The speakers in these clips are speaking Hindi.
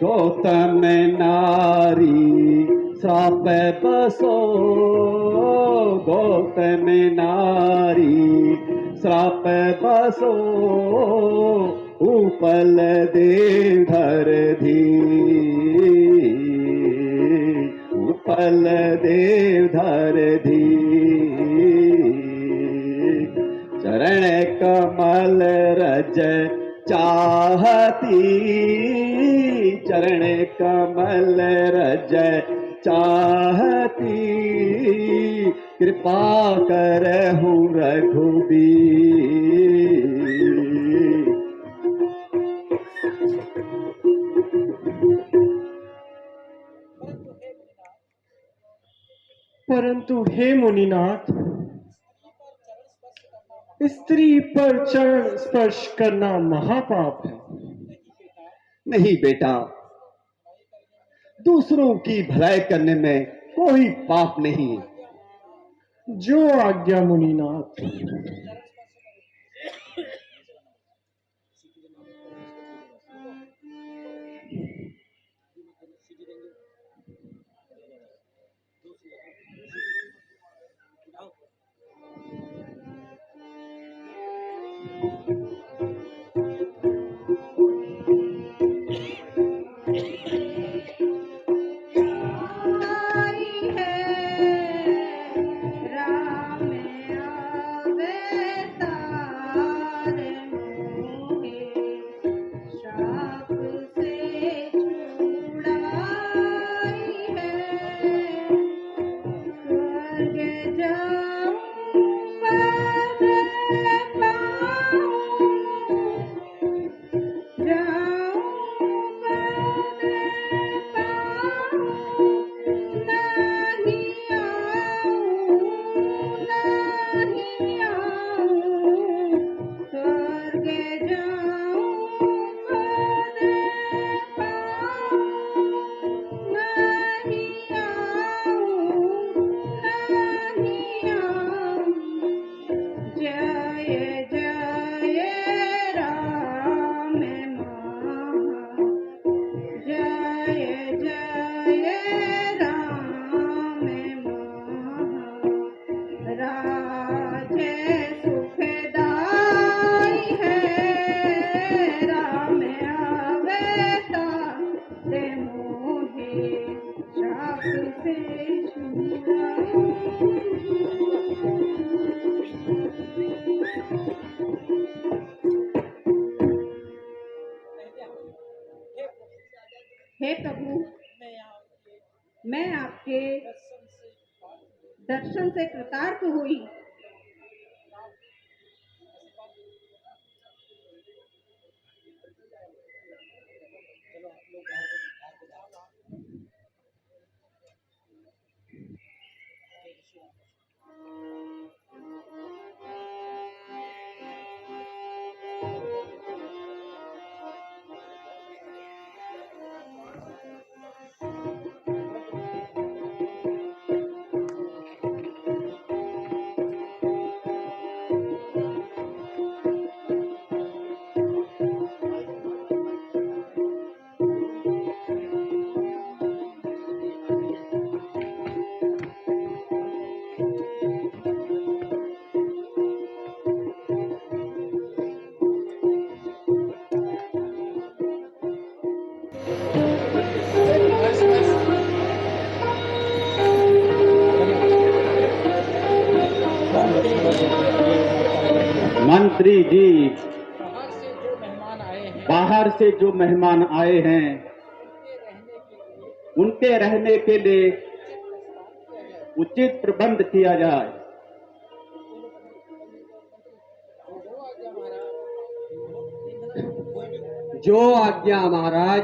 गौतम नारी श्राप बसो, गौतम नारी श्राप बसो, उपल देव धर धी, उपल देव धर धी। चरण कमल रज चाहती, चरण कमल रज चाहती, कृपा करहु रघुबीर। परंतु हे मुनिनाथ, स्त्री पर चरण स्पर्श करना महापाप है। नहीं बेटा, दूसरों की भलाई करने में कोई पाप नहीं। जो आज्ञा मुनिनाथ। हे प्रभु, मैं आपके दर्शन से कृतार्थ हुई। मंत्री जी, बाहर से जो मेहमान आए हैं, उनके रहने के लिए उचित प्रबंध किया जाए। जो आज्ञा महाराज।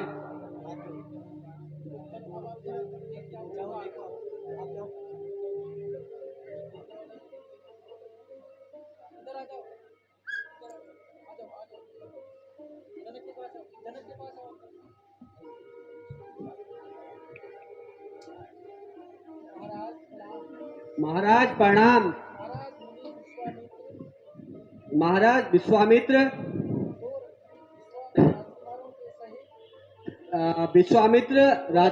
महाराज प्रणाम। महाराज विश्वामित्र विश्वामित्र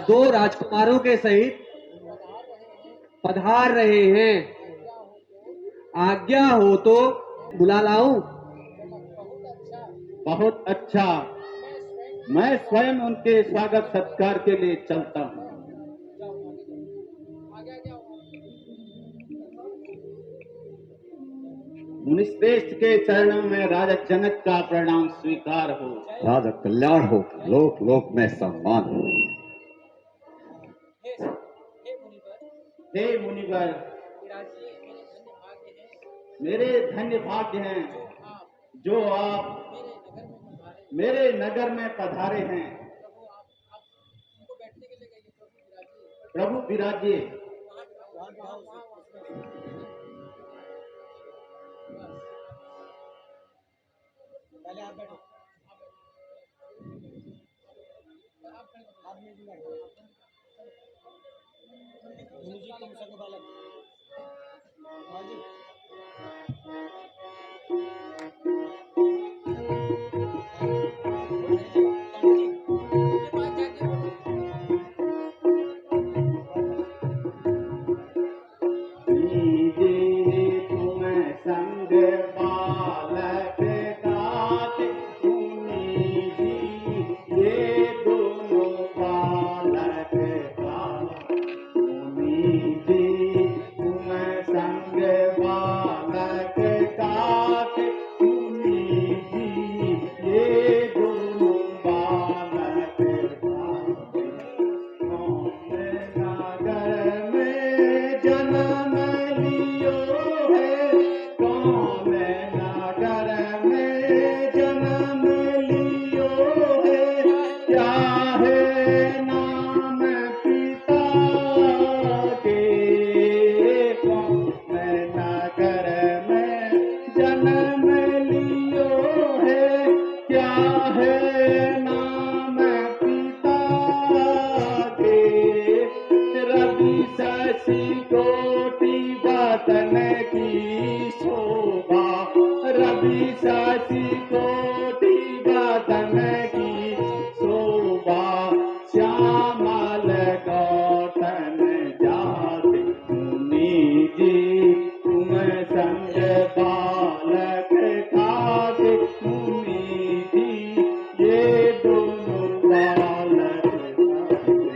दो राजकुमारों के सहित पधार रहे हैं। आज्ञा हो तो बुला लाऊं? बहुत अच्छा, मैं स्वयं उनके स्वागत सत्कार के लिए चलता हूँ। मुनिश्रेष्ठ के चरणों में राजा जनक का प्रणाम स्वीकार हो। राजा कल्याण हो, लोक लोक में सम्मान हो। हे मुनिवर, मेरे धन्य भाग्य हैं जो आप मेरे नगर में पधारे हैं। प्रभु विराजिए। लीजिए तुम्हें संग बालक दात, लीजिए दोनों बालक दात। लीजिए तुम्हें संग बालक दात, लीजिए दोनों बालक दात। कौन नगर में जन्म लियो है, क्या है नाम पिता के? कौन नगर में जन्म लियो है, क्या है नाम पिता के? रवि शशि कोटि बदन की शोभा, रवि शशि कोटि बदन की शोभा, श्यामल गौतम जाति। मुनि जी तुम संग बालक खाते, मुनि जी ये दोनों बालक खाते।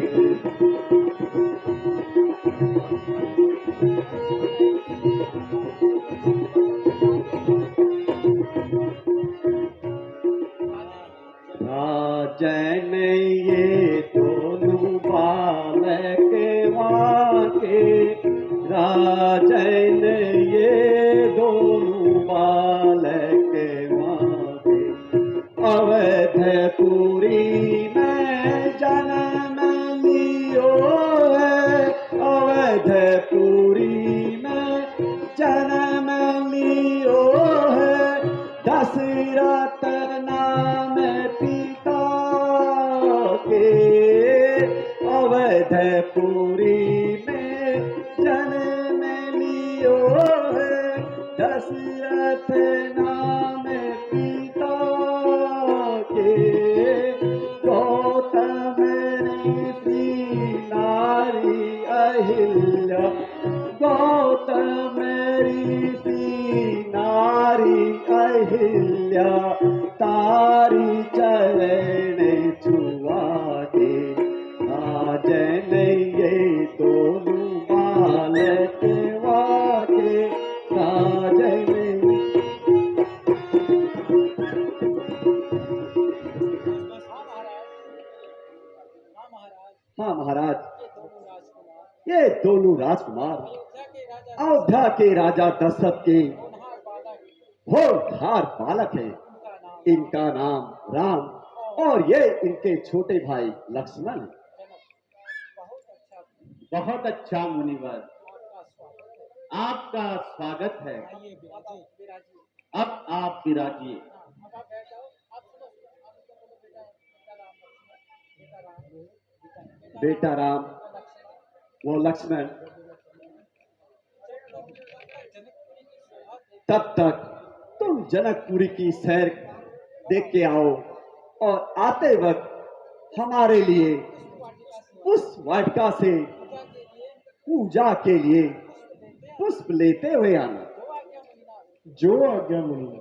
राजन ये दोनों बालक वाके, राजन ये दोनों बालक वाके। अवधपुरी में जन्म लियो है, अवधपुरी में जन्म लियो है। दशरथ नाम पिता के, अवधपुरी में जन्म लियो है। दशरथ नाम पिता के, गौतम ऋषि नारी अहिल्या, गौतम ऋषि नारी अहिल्या। तारी चरण छुआ के, राजन ये दोनों बालक वाके। राजन हाँ महाराज, ये दोनों राजकुमार अयोध्या के राजा दशरथ के होनहार बालक हैं। इनका नाम राम और ये इनके छोटे भाई लक्ष्मण हैं। बहुत अच्छा मुनिवर, आपका स्वागत है। अब आप विराजिए। बेटा राम वो लक्ष्मण तब तक तुम जनकपुरी की सैर देख के आओ और आते वक्त हमारे लिए उस वाटिका से पूजा के लिए पुष्प लेते हुए आना। जो आज्ञा मुनि।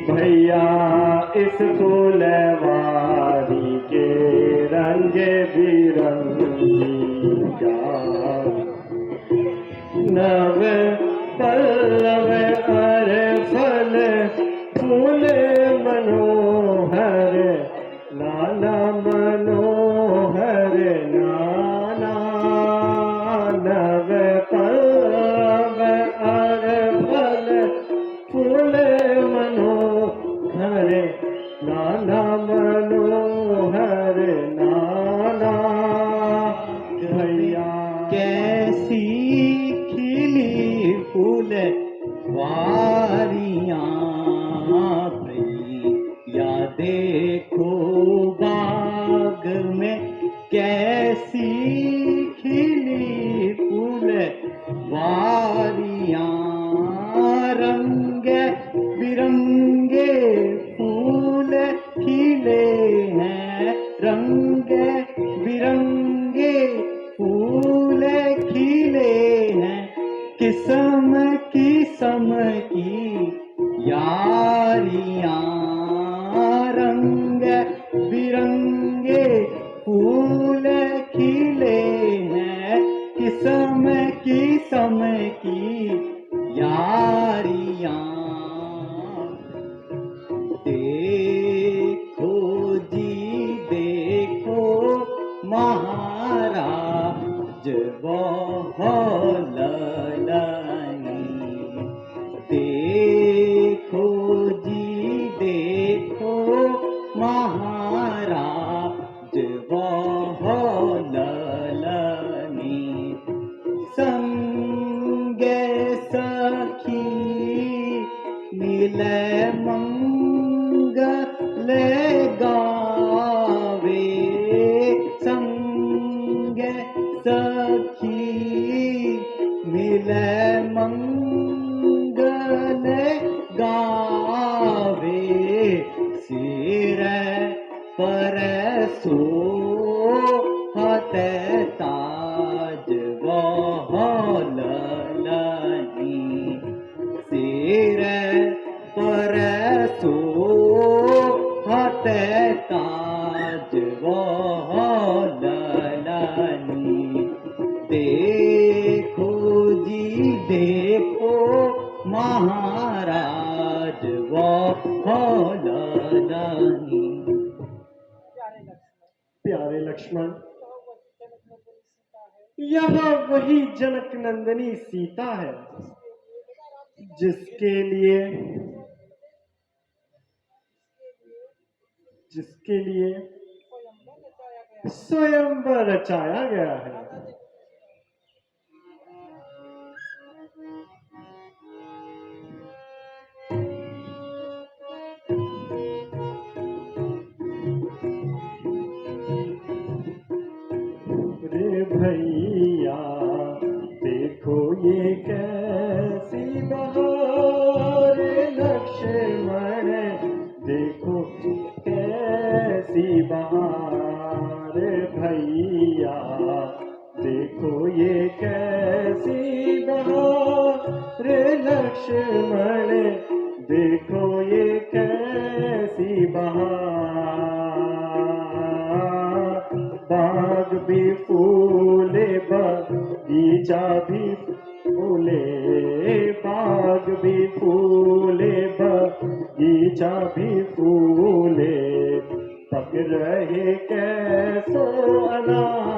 भैया इस फूलवारी के रंग बिरंगी क्या नव पल्लव हर फल फूल मनोहर नाना मनोहर नाना नव पल्लव हर फल फूल मनोहर नाना मनोहर नाना भैया कैसी खिली फूल वारियां भैया देखो बाग में कैसी खिली फूल वारियां रंग बिरंगे फूल खिले हैं रंग बिरंगे फूल खिले हैं किस्म किस्म की यारियां रंग बिरंगे फूल खिले हैं किस्म किस्म की यारियां देखो जी देखो महाराज ललनी देखो जी देखो महाराज ललनी संग सखी मिले मंगल गावे संग सखी मिले मंगल गावे सिर पर सोहत ताज ललनी सिर पर सोहत देखो महाराज वो लानी। प्यारे लक्ष्मण, यह वही जनक नंदिनी सीता है जिसके लिए स्वयंवर रचाया गया है। रे भैया देखो ये कैसी बहार, लक्ष्मण देखो कैसी बहार। भैया देखो ये कैसी बहार, लक्ष्मण देखो ये कैसी बहार। बाग भी फूले बगीचा भी फूले, बाग भी फूले बगीचा भी फूले, पक रहे कैसो अनार।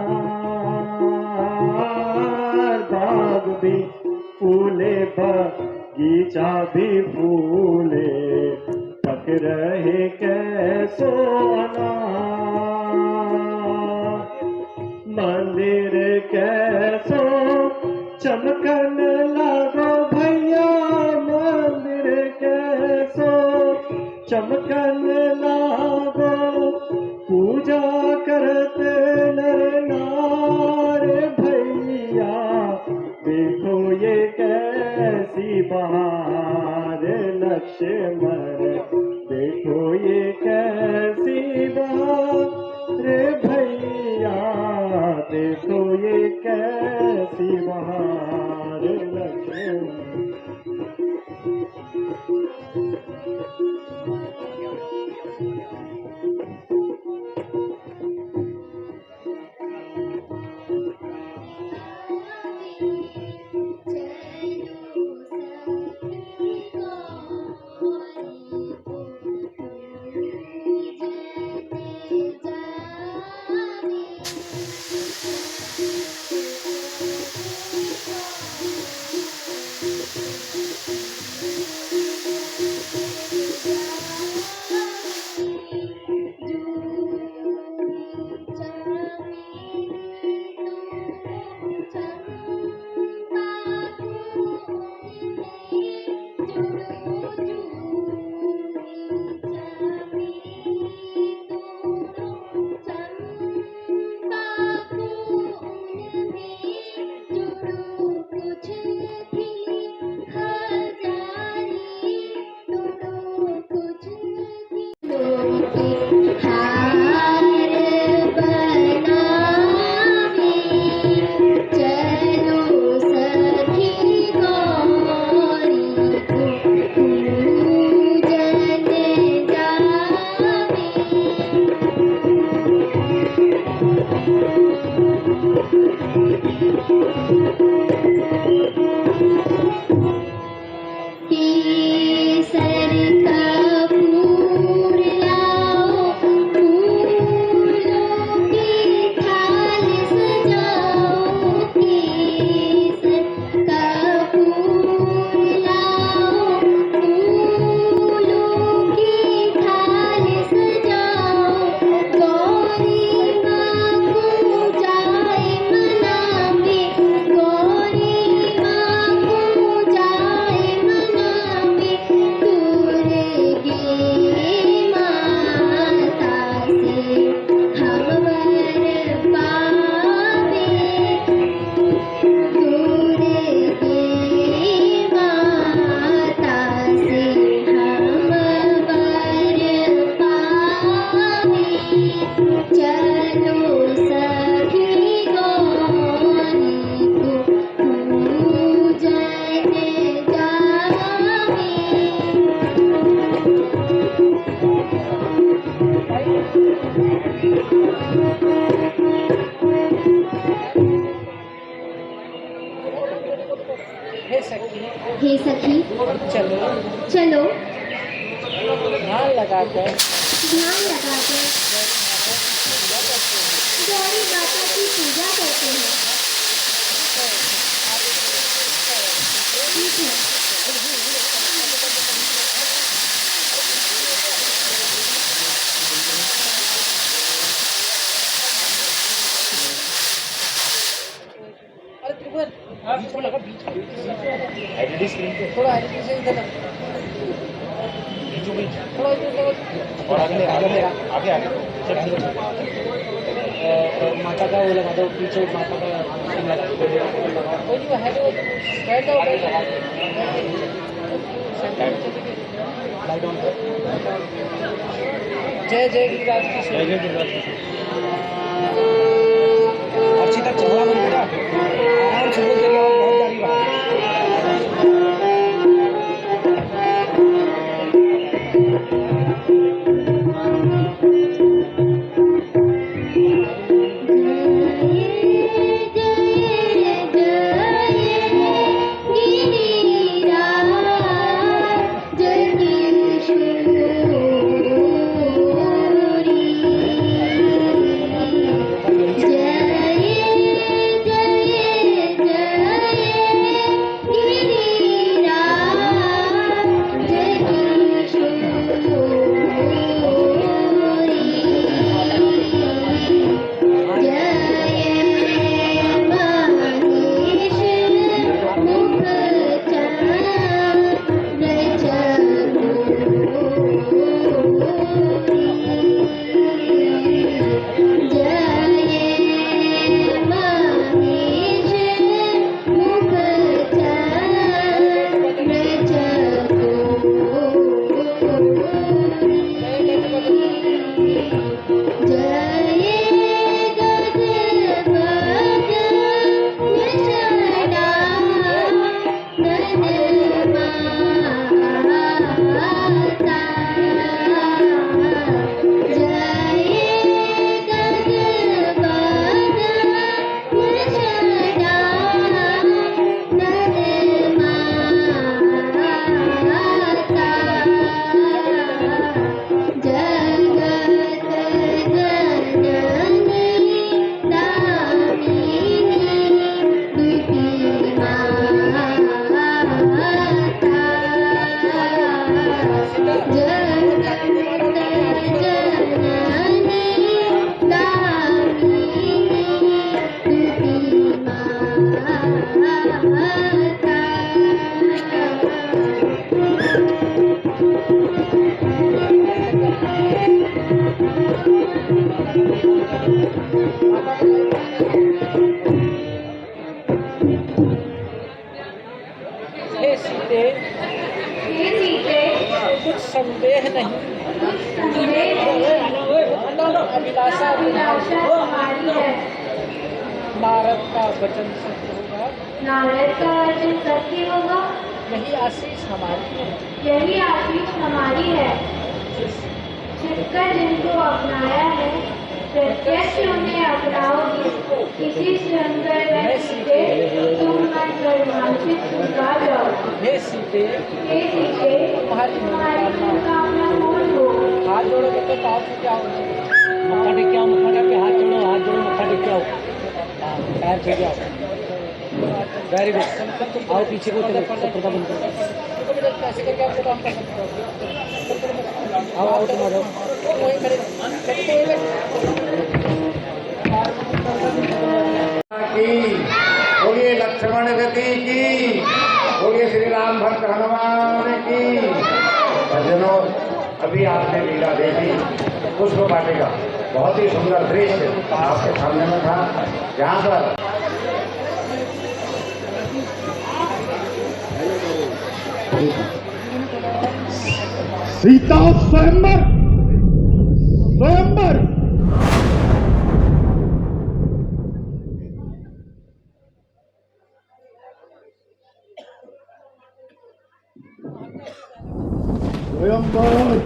बाग भी फूले बगीचा भी फूले, पक रहे कैसो अनार। मंदिर कैसो चमकन लागो भैया, मंदिर कैसो चमकन लागो, पूजा करते नर नार। भैया देखो ये कैसी बहार, लक्ष्मण देखो ये कैसी बहार। भैया देखो ये कैसी बहार, लक्ष्मण। गौरी माँ को हे सखी हे सखी चलो चलो ध्यान लगाकर ध्यान लगाकर गौरी माता की पूजा करते हैं। ठीक है। अरे त्रिभुवन बीच में लगा बीच में एलईडी स्क्रीन पे थोड़ा एलईडी से इधर बीचों बीच थोड़ा इधर लगा और आगे आगे आगे आगे माता का वो लगा दो पीछे माता का सीन लगा दो कोई नहीं है तो बैठ जाओ लाइट ऑन जय जय गिरिराज की जय जय गिरिराज की अच्छी तक चलना मत बेटा आराम से बोल तेरी आवाज बहुत जा रही है हे सीते कुछ संदेह नहीं अभिलाषा नारद का वचन सत्य होगा नारद का वचन सत्य होगा। यही आशीष हमारी है यही आशीष हमारी है। छिपकर जिनको अपनाया है प्रत्यक्ष उन्हें अपनाओगी। किसी सुनकर वह सीते तुम मन रोमांचित झुका जाओ। हे सीते तुम्हारी मनोकामना पूर्ण हो। हाथ जोड़ोगे तो पाँव से क्या होगा मक्खा टेक के आओ मक्खा टेक के हाथ जोड़ो मक्खा टेक के आओ पैर छू जाओ वेरी गुड आओ पीछे को चलो पर्दा बंद करो ऐसे करके आपको काम कर सकते हो आओ तुम आ जाओ वहीं खड़े बोलिए लक्ष्मण गति की बोलिए श्री राम भक्त हनुमान की। सज्जनों अभी आपने लीला देखी पुष्प वाटिका बहुत ही सुंदर दृश्य आपके सामने में था जहाँ पर सीता स्वयंवर स्वयंवर स्वयंवर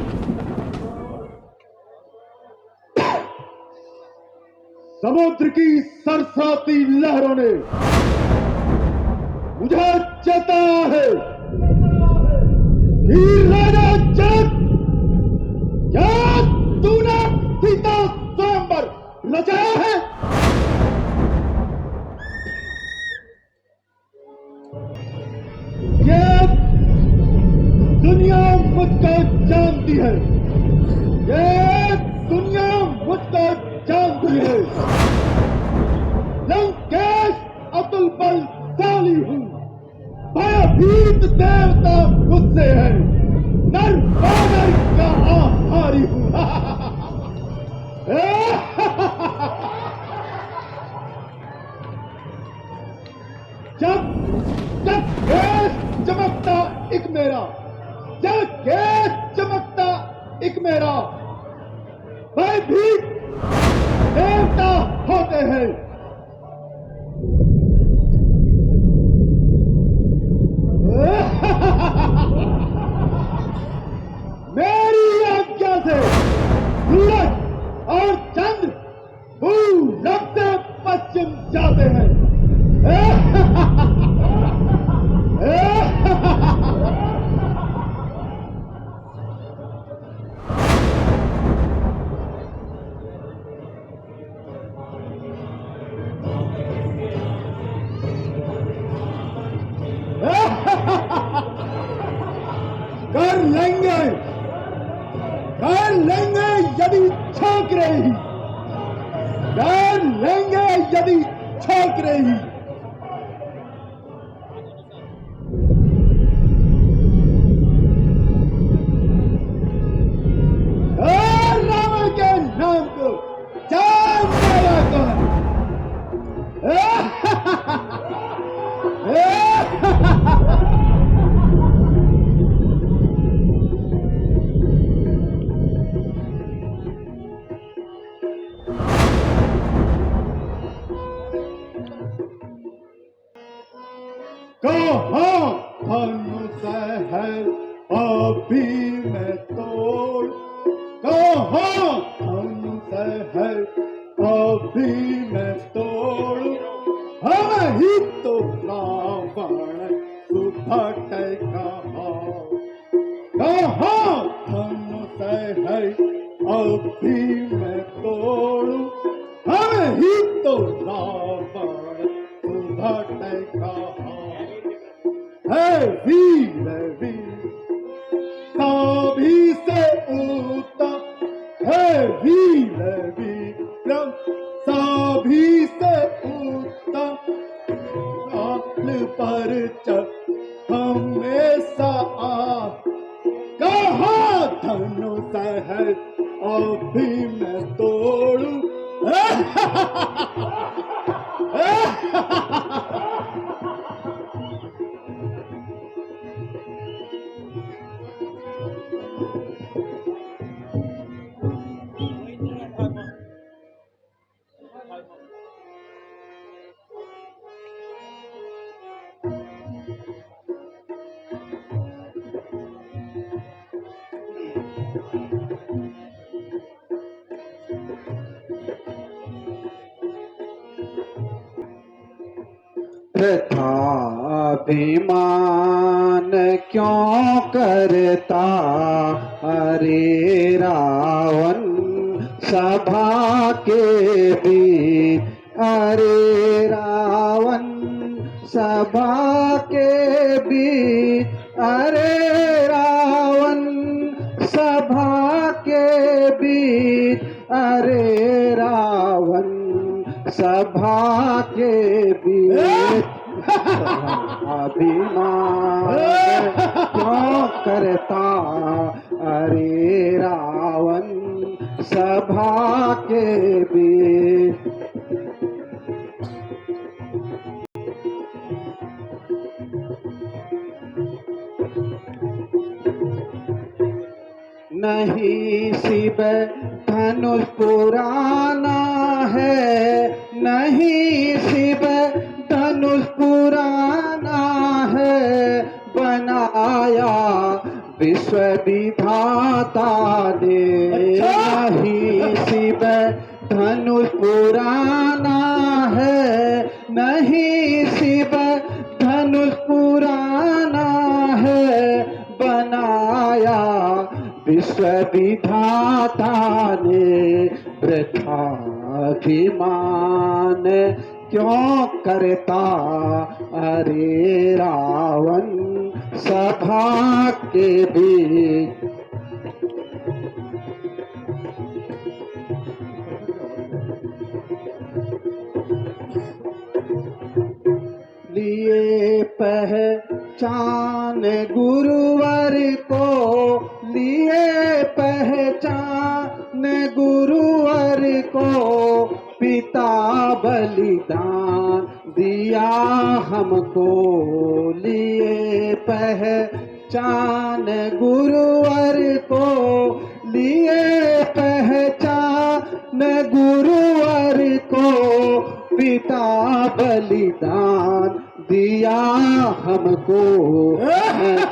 समुद्र की सरसाती लहरों ने मुझे चेता है कि राजा जनक, क्या तूने सीता स्वयंवर रचाया है? ये दुनिया मुझको जानती है, ये दुनिया मुझको जानती है। लंकेश अतुल बलशाली हूँ, भयभीत देवता मुझसे है, नर बानर का आहारी हूँ। जब जब केस चमकता एक मेरा, जब केस चमकता एक मेरा, भयभीत देवता होते हैं। मेरी आज्ञा से सूरज और चंद्र पूरब से पश्चिम जाते हैं। कर लेंगे यदि छौंक रही, कर लेंगे यदि छौंक रही। रावण के नाम को जानने वाला कौन? कहाँ धनुष है अभी मैं तोड़, कहाँ धनुष है अभी मैं तोड़, हम ही तो रावण सुभट कहा। कहाँ धनुष है अभी मैं तोड़, हम ही तो रावण सुभट कहा। है वीर वीर सभी से उत्तम, है वीर विक्रम सभी से उत्तम, काल पर चल हमेशा आ। कहाँ धनुष है अभी मैं तोड़ू। था अभिमान क्यों करता अरे रावण सभा के बीच, अरे रावण सभा के बीच, अरे रावण सभा के बीच, अरे रावण सभा के बीच। अभिमान क्यों करता अरे रावण सभा के बीच। नहीं शिव धनुष पुराना है, नहीं शिव धनुष पुराना है, बनाया विश्व विधाता ने। नहीं शिव धनुष पुराना है, नहीं शिव धनुष विश्व विधाता ने वृथा अभिमान क्यों करता अरे रावण सभा के बीच। लिए पहचान गुरुवर को, लिए पहचान गुरुवर को, पिता बलिदान दिया हमको। लिए पहचान गुरुवर को, लिए पहचान गुरुवर को, पिता बलिदान दिया हमको। न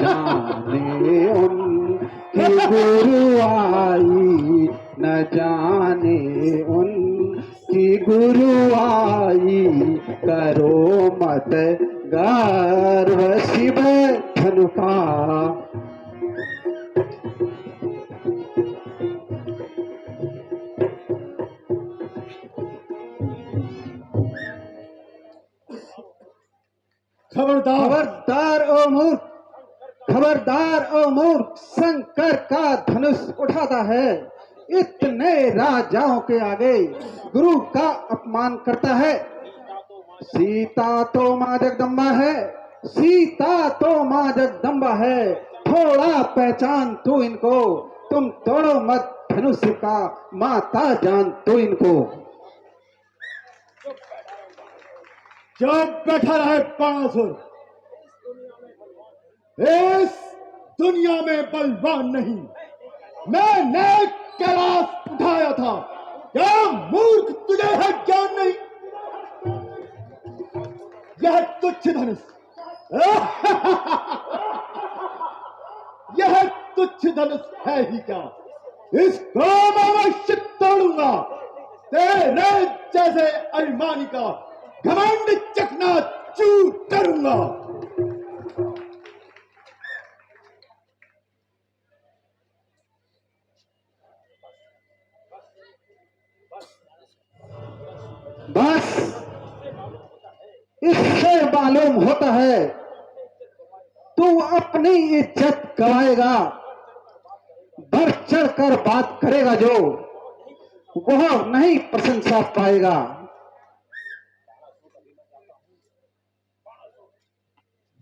जाने उनकी गुरु आई, न जाने उनकी गुरु आई, करो मत गर्व शिव धनु का। खबरदार ओ मूर्ख, खबरदार ओ मूर्ख, शंकर का धनुष उठाता है, इतने राजाओं के आगे गुरु का अपमान करता है। सीता तो माँ जगदम्बा है, सीता तो माँ जगदम्बा है, थोड़ा पहचान तू इनको, तुम तोड़ो मत धनुष का, माता जान तू इनको। जब बैठा रहे बाणासुर, इस दुनिया में बलवान नहीं, मैंने कैलाश उठाया था। क्या मूर्ख तुझे है ज्ञान नहीं? यह तुच्छ धनुष यह तुच्छ धनुष है ही क्या? इसको मैं अवश्य तोड़ूंगा, तेरे जैसे अभिमानी का घमंड चकना चूर करूंगा। बस इससे मालूम होता है तू अपनी इज्जत गवाएगा। बढ़ चढ़ कर बात करेगा जो, वह नहीं प्रशंसा पाएगा।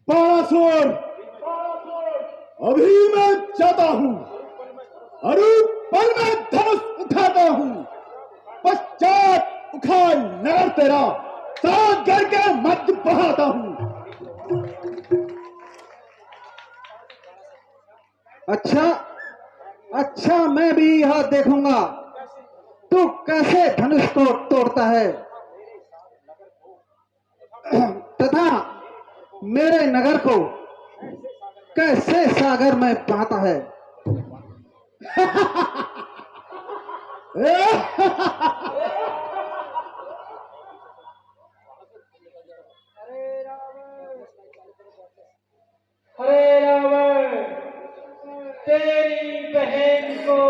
बाणासुर, अभी मैं जाता हूं, अरे पल में धनुष उठाता हूं, पश्चात उखाड़ नगर तेरा सागर के मध्य बहाता हूं। अच्छा अच्छा, मैं भी यह देखूंगा तू कैसे धनुष को तोड़ता है तथा मेरे नगर को कैसे सागर में बहाता है। अरे रावण, तेरी बहन को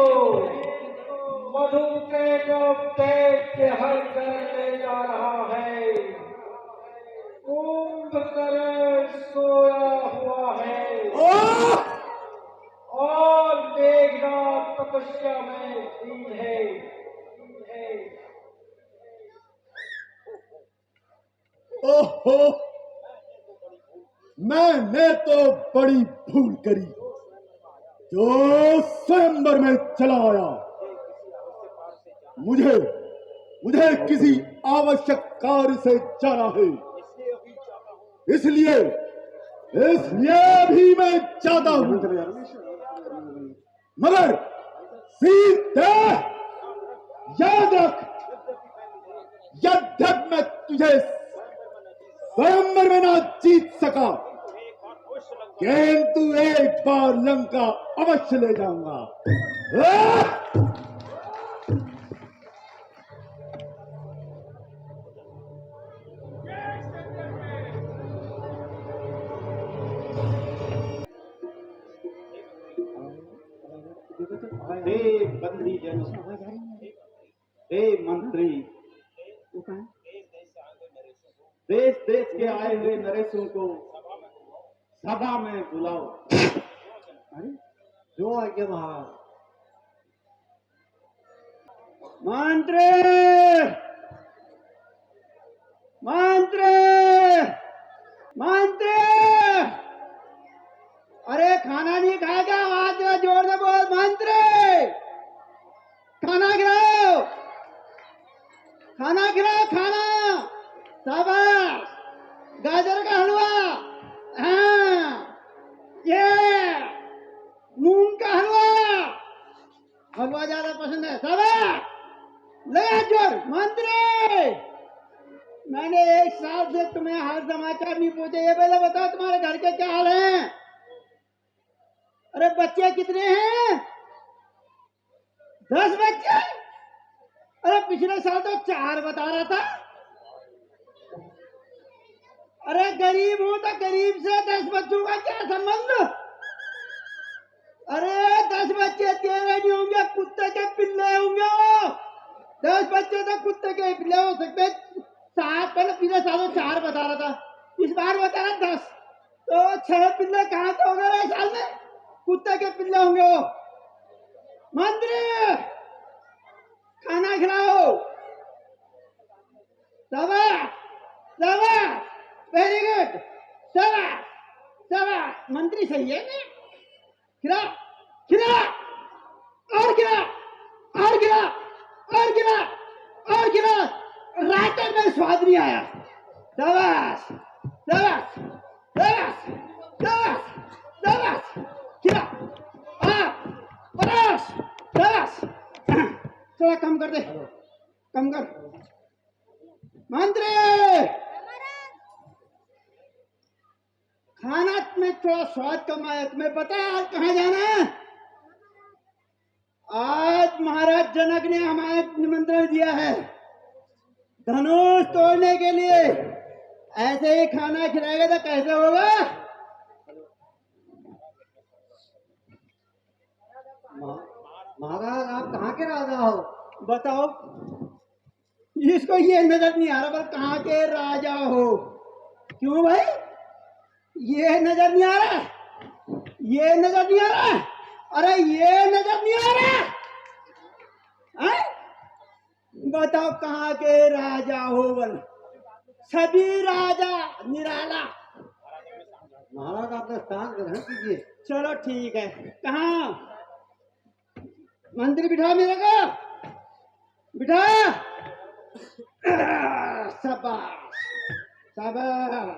मधु के जो पेट के हर कर ले जा रहा है, कुंभकर्ण सोया हुआ है और मेघनाद तपस्या में लीन है। ओहो, मैंने तो बड़ी भूल करी जो स्वयंवर में चला आया। मुझे किसी आवश्यक कार्य से जाना है, इसलिए भी मैं चाहता हूं, मगर सीधे याद रख, यद्यप मैं तुझे स्वयंवर में ना जीत सका, किंतु एक बार लंका अवश्य ले जाऊंगा। हे बंदी जनों, हे मंत्री, देश देश के आए हुए नरेशों को सभा में बुलाओ। अरे जो आज्ञा महाराज। मंत्री, मंत्री, मंत्री, अरे खाना नहीं खाएगा? आवाज जरा जोर से बोल। मंत्री, खाना खिलाओ, खाना खिलाओ, खाना। शाबाश, गाजर का हलवा, हाँ, ये मूंग का हलवा, हलवा ज्यादा पसंद है। शाबाश, लगा जोर। मंत्री, मैंने 1 साल से तुम्हें हाल समाचार नहीं पूछे, ये पहले बताओ तुम्हारे घर के क्या हाल हैं? अरे बच्चे कितने हैं? 10 बच्चे? अरे पिछले साल तो 4 बता रहा था। अरे गरीब हूं तो गरीब से 10 बच्चों का क्या संबंध? अरे 10 बच्चे तेरे नहीं होंगे, कुत्ते के पिल्ले होंगे वो। 10 बच्चे तो कुत्ते के पिल्ले हो सकते। 7 पहले पिछले साल 4 बता रहा था, इस बार बता रहा 10, तो 6 पिल्ले कहाँ से हो गए इस साल में? कुत्ते के पिल्ले होंगे वो। मंत्री, खाना खिलाओ। शाबाश, शाबाश, वेरी गुड, शाबाश, शाबाश। मंत्री सही है ना? खिला, खिला, और खिला, और खिला, और खिला, और खिला। रात में स्वाद नहीं आया। शाबाश, शाबाश, शाबाश, शाबाश, शाबाश, खिला, परास, शाबाश। थोड़ा कम कर दे, कम कर। मंत्री, खाना में थोड़ा स्वाद कम आया। तुम्हें पता है आज कहाँ जाना है? आज महाराज जनक ने हमारे निमंत्रण दिया है धनुष तोड़ने के लिए। ऐसे ही खाना खिलाएगा तो कैसे होगा? महाराज आप कहाँ के राजा हो? बताओ। इसको ये नजर नहीं आ रहा पर कहाँ के राजा हो? क्यों भाई? ये नजर नहीं आ रहा, ये नजर नहीं आ रहा, अरे ये नजर नहीं आ रहा है? बताओ कहाँ के राजा हो? बोल। सभी राजा निराला। महाराज आप स्थान ग्रहण कीजिए। चलो ठीक है। कहाँ? मंत्री बिठा मेरे को, बिठा। शाबाश, शाबाश।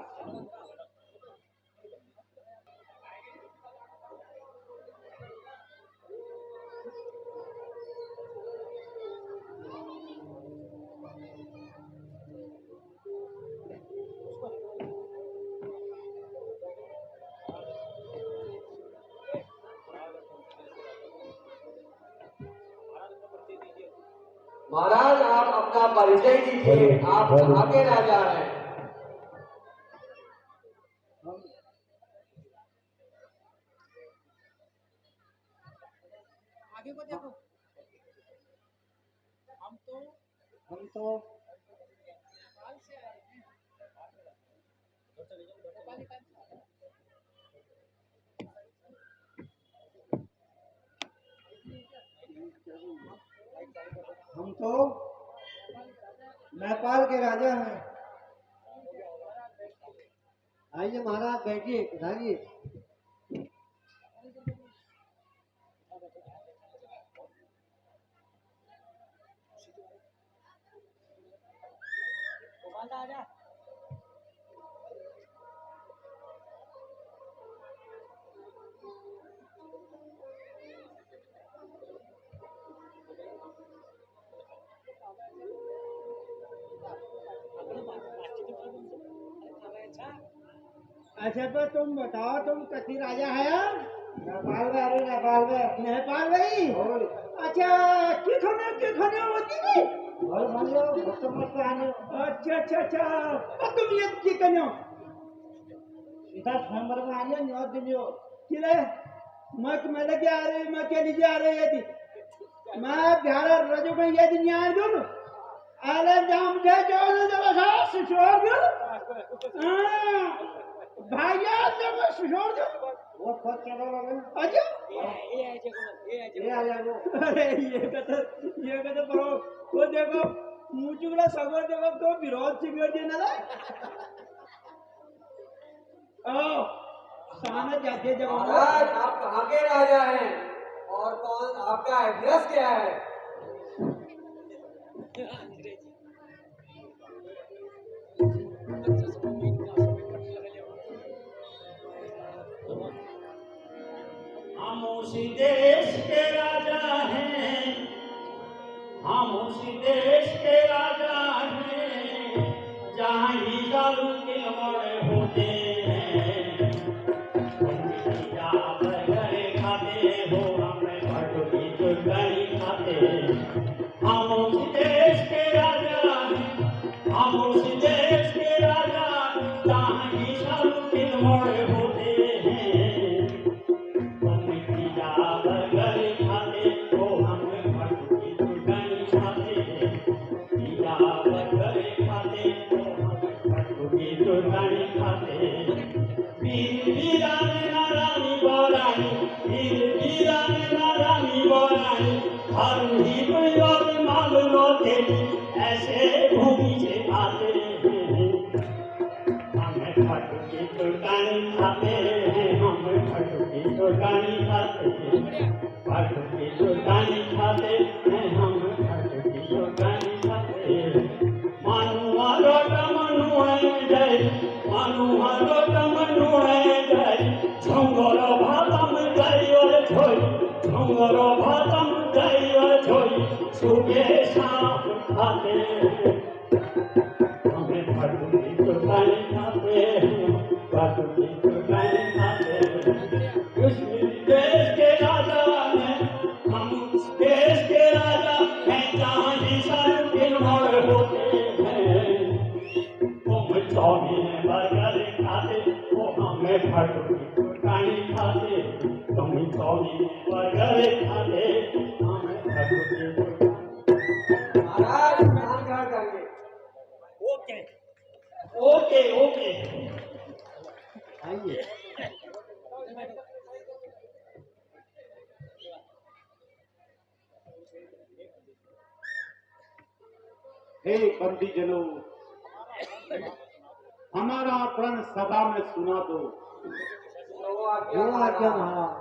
महाराज आप अपना परिचय दीजिए, आप कहाँ के राजा हैं? आगे को देखो। हम तो नेपाल से आए हैं। हम तो नेपाल के राजा हैं। आइए महाराज बैठिए, पधारिए। अच्छा तो तुम बताओ तुम कथी राजा है? नेपाल में। अरे नेपाल में, नेपाल में। अच्छा किखने होती है? और मानियो मत आने। अच्छा तुम ये की कन्यो इधर नंबर में आने न्योत दियो किले मत मैं लगे आ रहे मैं के लीजिए आ रहे यदि मैं प्यारा रजो में ये दुनिया जुल आले जाम जे जो जब सास छोड़ जुल भाईया जब छोड़ जुल वो खुद चलो अच्छा ये आ जाओ अरे ये कहते बरो वो देखो मुझुगला सगोर देखो तो विरोध से बिगड़ देना ना ओ सामने जाते जब महाराज आप कहाँ के राजा हैं और कौन आपका एड्रेस क्या है? हम उसी देश के राजा हैं, हम उसी देश के राजा हैं जहाँ ही दारू के बड़े होते हैं। हम उस देश के राजा हैं, हम उस देश के राजा जहाँ की सब किलमड़ होते हैं। तुम पिज़्ज़ा बर्गर खाते हो, हम भटूरे चुड़गनी खाते हैं। पिज़्ज़ा बर्गर खाते हो, हम भटूरे चुड़गनी खाते हैं। वीर वीराने नारानी बोरानी, वीर वीराने नारानी बोरानी, हर ही परिवार माल रोते ऐसे भूमि से आते हैं। हमें भटूरे चुड़गनी खाते हैं, हम भटूरे चुड़गनी खाते हैं। भटूरे चुड़गनी खाते हैं, हम भटूरे चुड़गनी खाते हैं। मानु मारो तमनु है जय, मानु मारो तमनु है जय, झंगोरो भातम जय और झोई, झंगोरो भातम जय और झोई, सुबह शाम खाते हैं। हमें भटूरे चुड़गनी खाते हैं, भटूरे चुड़गनी खाते हैं। उस देश के राजा हैं, हम उस देश के राजा हैं जहाँ ही सब किलमड़ होते हैं। तुम चाउमीन बर्गर खाते हो, हमें भटूरे चुड़गनी खाते। तुम चाउमीन बर्गर खाते, हमें भटूरे चुड़गनी। महाराज स्नान कहाँ करेंगे? ओके ओके ओके आइए हे बंदी जनों, हमारा प्रण सभा में सुना दो। जो आज्ञा महाराज।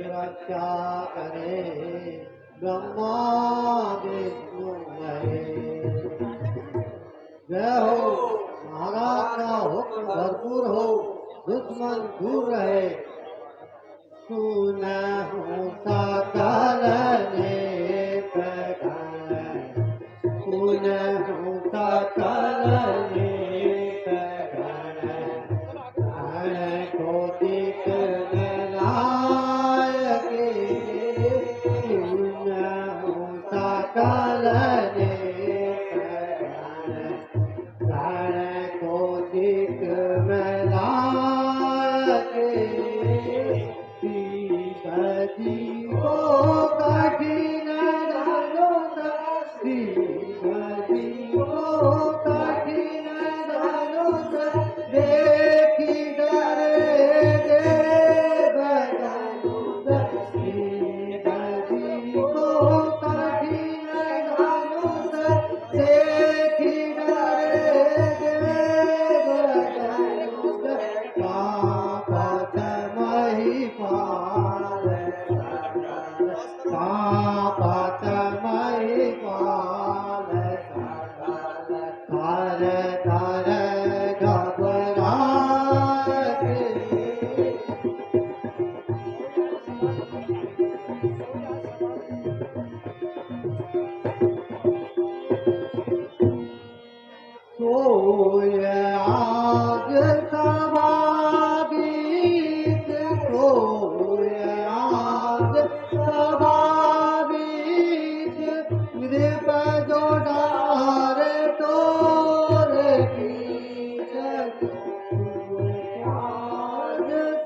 रक्षा करे ब्रह्मा विष्णु जय हो। महाराज का हुक्म भरपूर हो, दुश्मन दूर रहे। सुना हूँ सकल ने सुना हूँ सकल ने को दिख सकल ने को दिख जीवो कठिन जीवो कठिन देखी डरे देव जीवो कठिन देखी डरे देव पापत महिपाल पापत महिपाल कर कर घबरा सोय आग स्वाभाविक सोय आग स्वाभाविक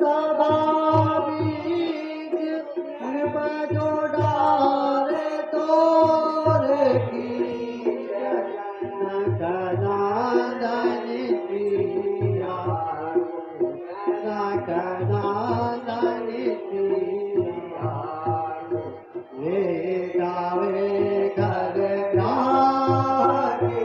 सदा बीज बजो डाले तोरे की कनादन प्रिया कनादन प्रिया ले जावे घर जाके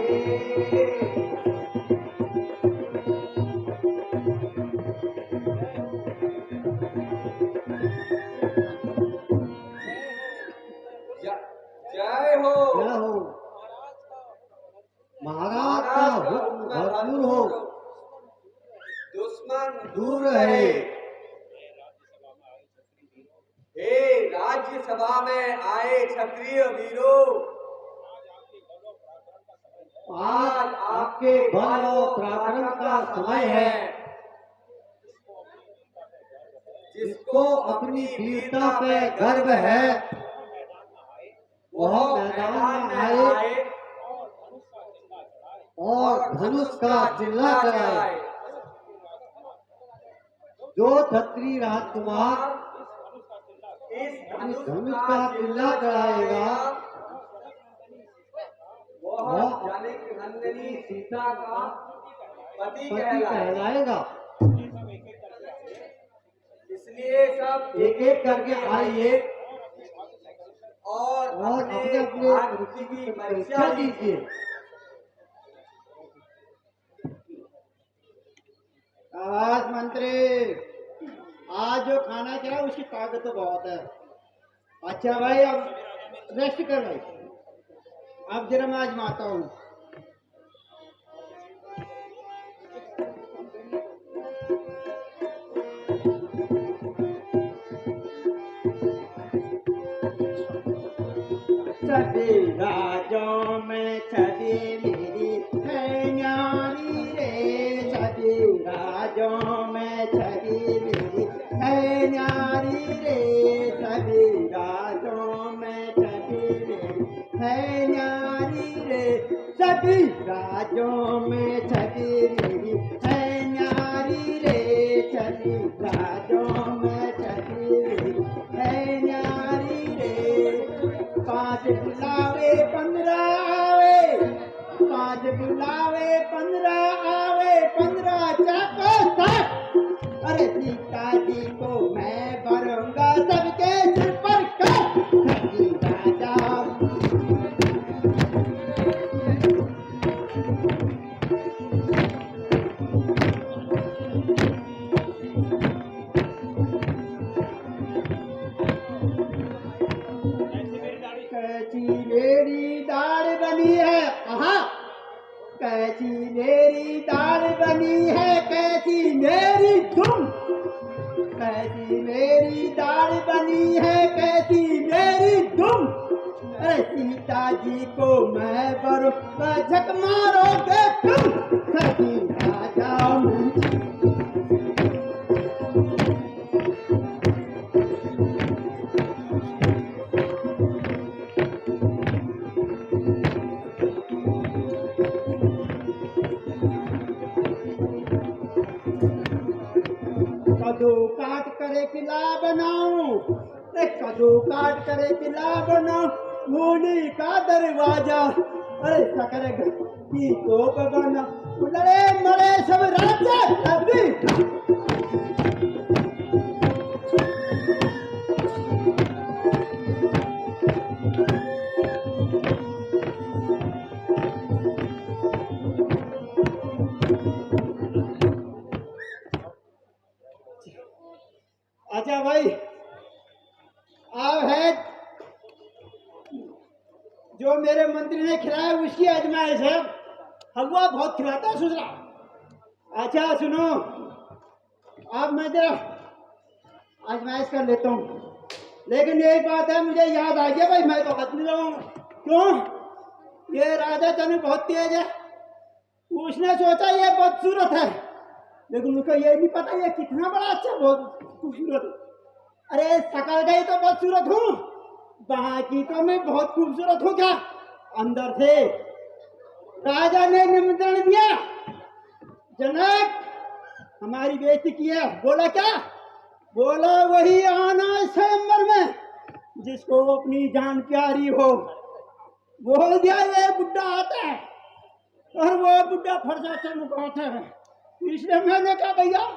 जय हो क्या हो महाराज का हुक्म भरपूर हो दुश्मन दूर रहे हे राज्यसभा में आए क्षत्रिय वीरों, आज आपके बल और पराक्रम का समय है। जिसको अपनी वीरता पे गर्व है वह मैदान में आए और धनुष का चिल्ला चलाए। जो क्षत्रिय राजकुमार इस धनुष का चिल्ला चलाएगा वह जनक नंदिनी सीता का पति पति कहलाएगा। कहलाएगा। इसलिए सब एक एक करके आइए और अपने अपने रुचि की परीक्षा कीजिए। आवाज मंत्री, आज जो खाना खिला उसकी ताकत तो बहुत है। अच्छा भाई अब रेस्ट कर भाई, अब जरा मैं आजमाता हूँ। सभी राजों में छवि मेरी है न्यारी रे, सभी राजों में छवि मेरी है न्यारी रे, सभी राजों में छवि मेरी है न्यारी रे, सभी राजों में छवि मेरी है न्यारी रे, सभी राजों में छवि मेरी है न्यारी रे। 5 बुलावे 15 आवे, 5 बुलावे 15 आवे, 15 चाको 60। अरे सीता जी को मैं भरूंगा सबके सिर पर कप। सभी राजा कैसी मेरी दाढ़ बनी है, कैसी मेरी दाढ़ बनी है, कैसी मेरी धुन, कैसी मेरी दाढ़ बनी है, कैसी मेरी धुन। अरे सीता जी को मैं बरूंगा झक मारोगे तुम। सभी राजाओं कदू काट करे किला बनाऊं, कदू काट करे किला बनाऊं, मूली का दरवाजा, अरे शकर की तोप बना, लड़े मरे सब राजा अभी। अच्छा भाई अब है जो मेरे मंत्री ने खिलाया उसकी आजमाइश है। हलवा बहुत खिलाता है ससुरा। अच्छा सुनो, अब मैं जरा आजमाइश कर लेता हूँ, लेकिन यही बात है मुझे याद आ गया भाई, मैं तो हाथ नहीं लगाऊंगा। क्यों? ये राजा तनु बहुत तेज है, उसने सोचा ये बदसूरत है, लेकिन उसको ये नहीं पता ये कितना बड़ा अच्छा बहुत खूबसूरत है। अरे शकल गई तो बदसूरत हूँ, बाकी तो मैं बहुत खूबसूरत हूँ। क्या अंदर से राजा ने निमंत्रण दिया, जनक हमारी बेइज्जती की है। बोला क्या? बोला वही आना स्वयंवर में जिसको अपनी जान प्यारी हो। बोल दिया ये बुड्ढा आता है और वो बुड्ढा फरसा से मुकाते है। इसलिए मैंने कहा भैया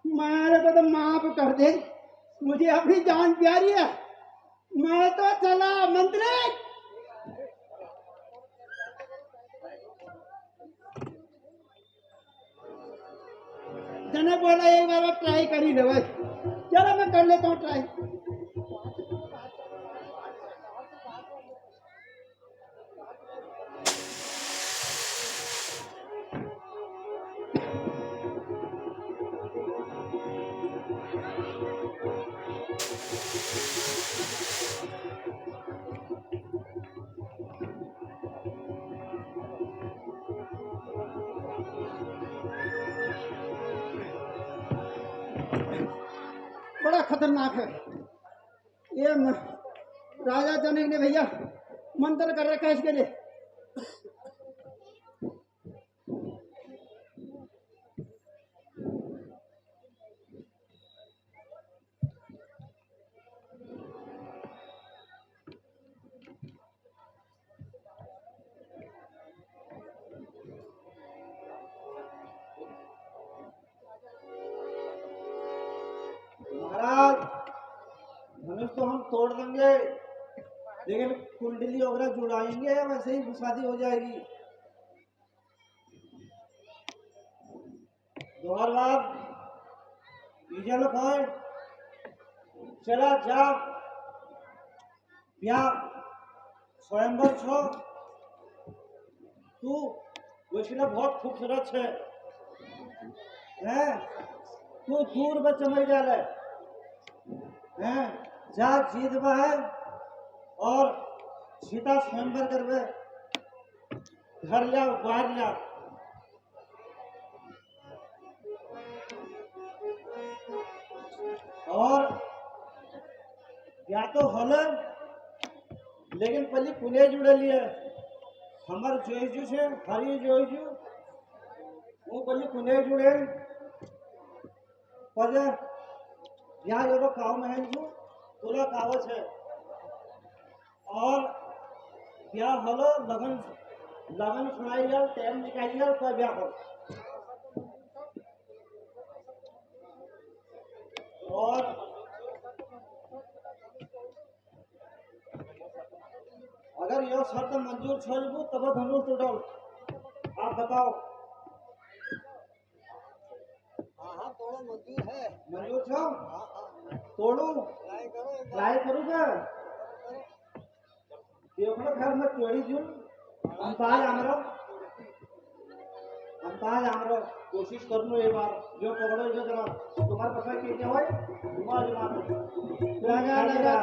मेरे को तो माफ कर दे, मुझे अपनी जान प्यारी है, मैं तो चला मंत्री। जने बोला एक बार ट्राई कर ही ले भाई, चलो मैं कर लेता हूँ ट्राई। बड़ा खतरनाक है ये राजा जनक ने भैया मंत्र कर रखा है इसके लिए। महाराज धनुष तो हम तोड़ देंगे, लेकिन कुंडली वगैरह जुड़ाएंगे वैसे ही शादी हो जाएगी। दोहर बाप बीजे लोग हैं, चला जा ब्याह स्वयंवर छो तू वैसे बहुत खूबसूरत है तू दूर में चमक जा रहा है जा जीत है और सीता स्वयंवर करवे घर लिया बाहर लिया। और या तो हल लेकिन पहले कुने जुड़े लिए हमार जोईजू से हरी जोईजू वो पहले कुने जुड़े पर यहाँ जो काव महल छू तुला कावच है और ब्याह हलो लगन लगन सुनाई गया टाइम निकाली गया तो ब्याह हो। और अगर यह शर्त मंजूर छोड़ू तब धनुष टूटल, आप बताओ। हाँ थोड़ा मंजूर है, मंजूर छो तोड़ू ट्राई करूँ क्या देखो घर में चोरी जून अंताज आमरो कोशिश कर लो एक बार जो पकड़ो जो जरा तुम्हारे पसंद की क्या होए तुम्हारा लगा लगा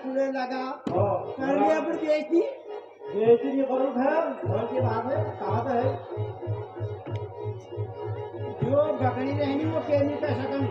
तुले लगा कर लिया पर बेइज्जती नहीं करूँ घर की बात है कहा है जो बकरी रहनी वो केनी पैसा कम।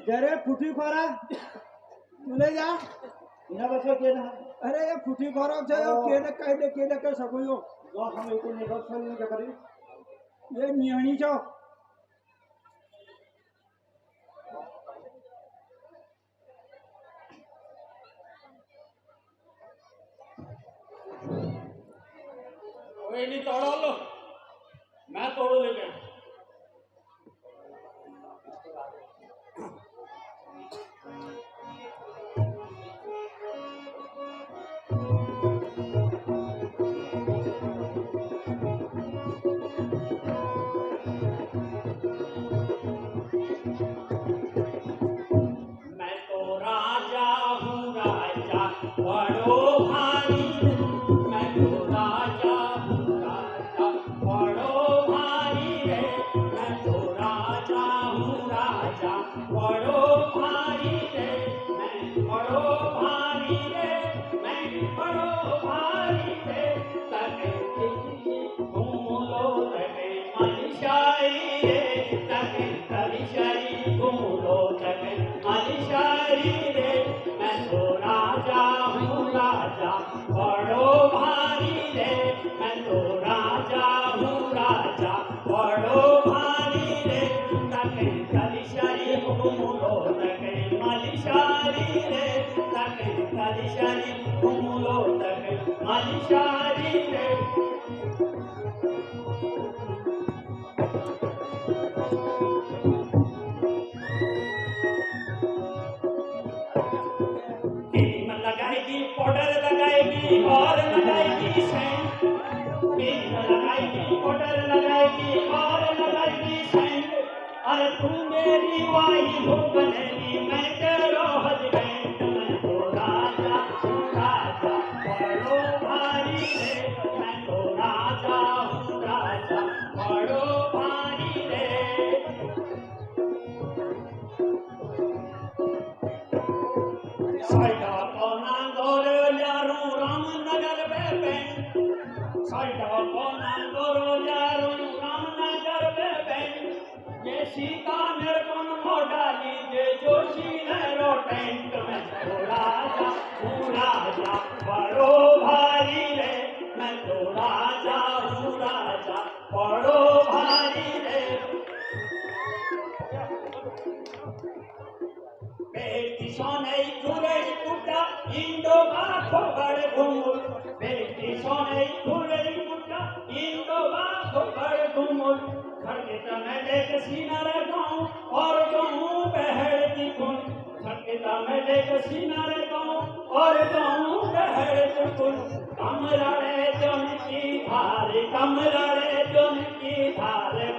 जरे फुटी खोरा तुले जा इना बच्चे के ना अरे ये फुटी खोरा से के न कर सको यो जो हम एको निकल सो नहीं करी ये नियाणी छो ओए नहीं तोड़ो लो मैं तोड़ो ले गया। मैं तो राजा हूँ राजा बड़ो भारी, मैं तो राजा हूँ राजा बड़ो भारी रे। अरे तू मेरी वाही हो बनेगी मैं तेरो हस्बैंड मैं तो राजा हूँ राजा बड़ो भारी रे मैं तो राजा हूँ राजा बड़ो भारी रे साइडा कोना गोर यारू रामनगर बेबे साइडा कोना गोर यारू रामनगर बेबे ये सीता मेरे को मोड़ा लीजिए जोशी नहरो टेंट में तो राजा बड़ो भारी रे मैं तो राजा हूँ राजा बड़ो भारी रे बेटी सोने खुले कुटा इंडो का खोबड़ घूमुल बेटी सोने खुले कुटा इंडो का खोबड़ घूमुल खड़केता मैं देख सीना रे गाऊं और गाऊं बहड़ की कुल खड़केता मैं देख सीना रे गाऊं और गाऊं बहड़ की कुल कमरा रे जन की धार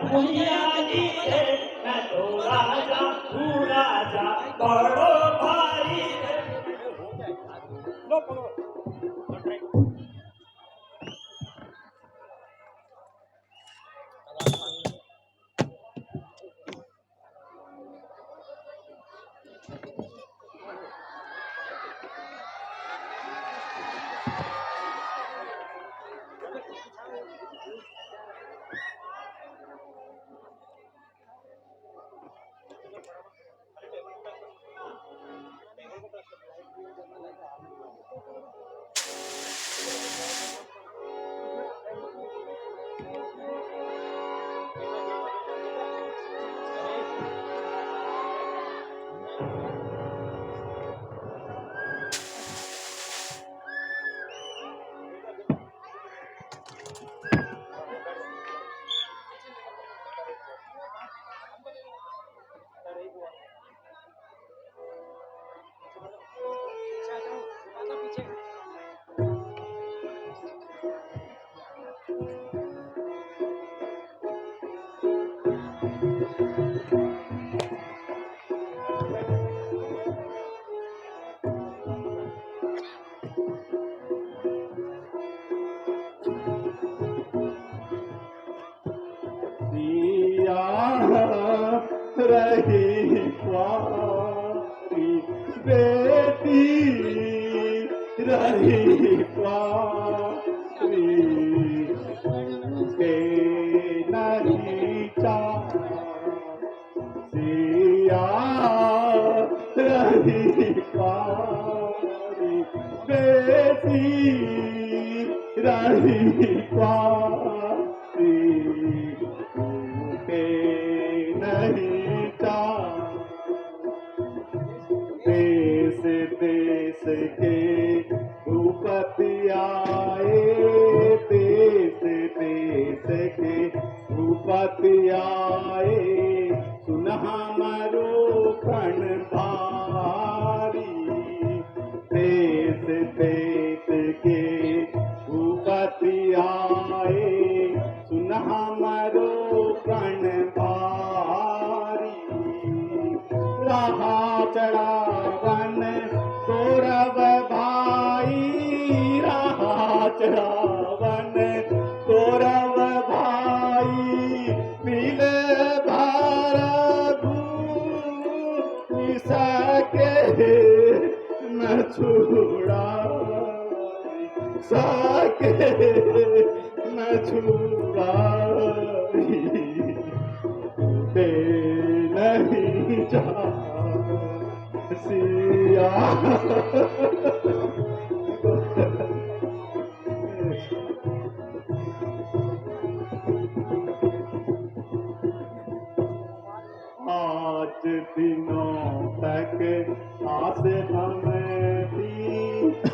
भूमिया जी रे मैं तो राजा हूँ राजा बड़ो भारी रे रही कुआरी बेटी रही कुआरी के नहीं सिया रही कुआरी बेटी रही कुआरी देश के भूपति आए देश के भूपति आए सुन हमरो क्षण भारी देश के भूपति आए सुन हमरो क्षण भारी रहा चढ़ावन कौरव भाई रहा चढ़ावन कौरव भाई मिल भार सके न छुड़ा सके न छुड़ा सिया आज दिनों तक आस हमें थी,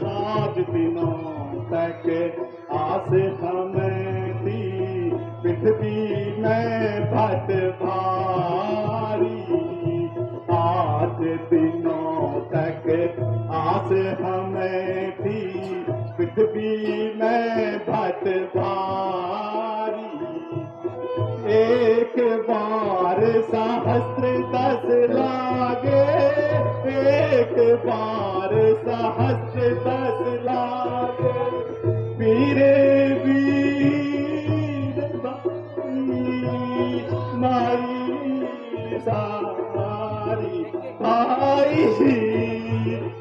आज दिनों तक आस हमें थी, पृथ्वी में भट भारी। आज दिनों तक आस हमें थी, पृथ्वी में भट भारी। एक बार सहस्त्र दस लागे, एक बार सहस्त्र दस लागे, वीर वीर माई सारी, आई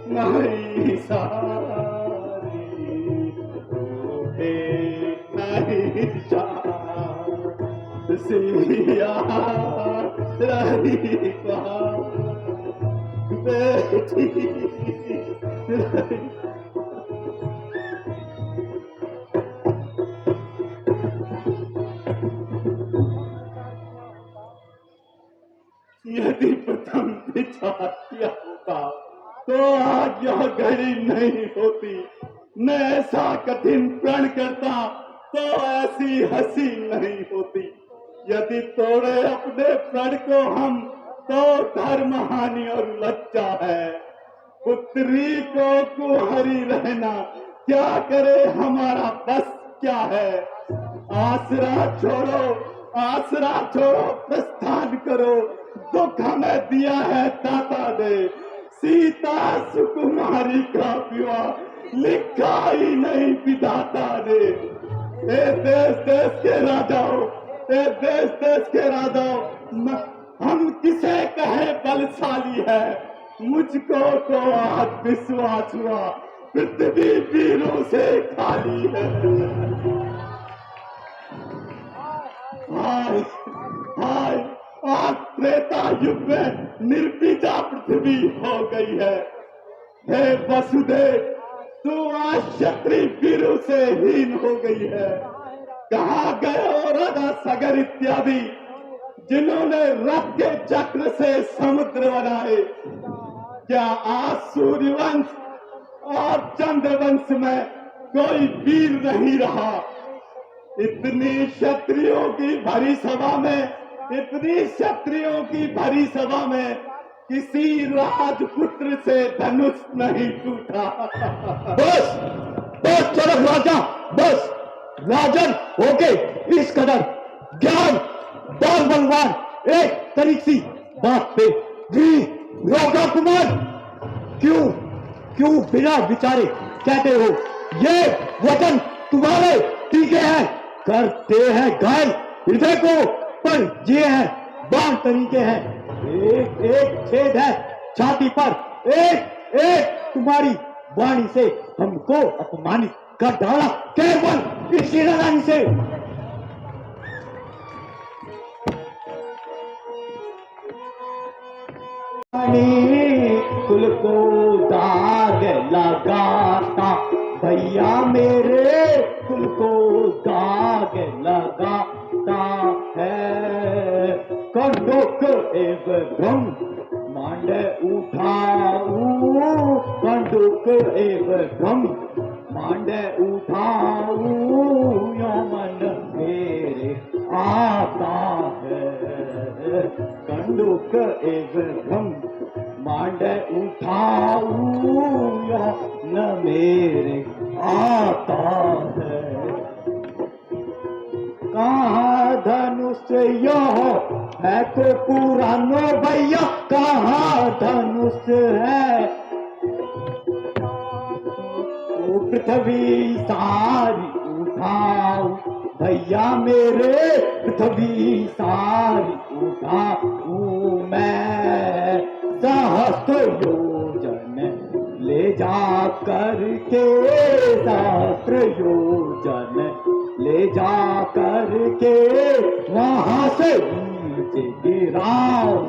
माई सारी, टूटे नहीं जा सिया रही बेटी यदि प्रथम विचार किया होता तो आज यह घड़ी नहीं होती। न ऐसा कठिन प्रण करता तो ऐसी हंसी नहीं होती। यदि तोड़े अपने प्रण को हम तो धर्म हानि और लज्जा है। पुत्री को कुंवारी रहना क्या करे, हमारा बस क्या है। आसरा छोड़ो, आसरा छोड़ो, प्रस्थान करो। दुख हमें दिया है दाता ने, सीता सुकुमारी का विवाह लिखा ही नहीं विधाता ने। ए देश देश के राजाओं, ए देश देश के राजाओं, हम किसे कहे बलशाली है। मुझको तो आज विश्वास हुआ पृथ्वी वीरों से खाली है। हाय हाय, आज त्रेता युग में निर्बीजा पृथ्वी हो गई है। हे वसुदेव, तू आज क्षत्रिय वीरों से हीन हो गई है। कहाँ गए हो राजा सगर इत्यादि, जिन्होंने रथ के चक्र से समुद्र बनाए। क्या आज सूर्यवंश और चंद्रवंश में कोई वीर नहीं रहा। इतनी क्षत्रियों की भरी सभा में, इतनी क्षत्रियों की भरी सभा में किसी राजपुत्र से धनुष नहीं टूटा। बस बस चलो राजा, बस राजन होके इस कदर ज्ञान बाल बलवान एक तरीक सी बात पे भी रोका कुमार। क्यों क्यों बिना विचारे कहते हो। ये वचन तुम्हारे टीके हैं, करते हैं घायल हृदय को, पर ये है बाल तरीके हैं। एक एक छेद है छाती पर, एक एक तुम्हारी वाणी से हमको अपमानित कर डाला केवल इसी रानी से। कुल को दाग लगाता भैया मेरे, कुल को दाग लगाता है। कंडोक एवं मांड उठाऊ, कंडोक एवं मांड उठाऊ, यमन मेरे आता है। कंडोक एवं मांड उठाऊ, यमन मेरे आता है। कहाँ धनुष यह है तो पुरानो भैया, कहाँ धनुष है। तो पृथ्वी सारी उठाऊ भैया मेरे, पृथ्वी सारी उठाऊ मैं। सहस्त्र योजन ले जा करके, सहस्त्र योजन ले जा करके, वहां से नीचे गिराऊं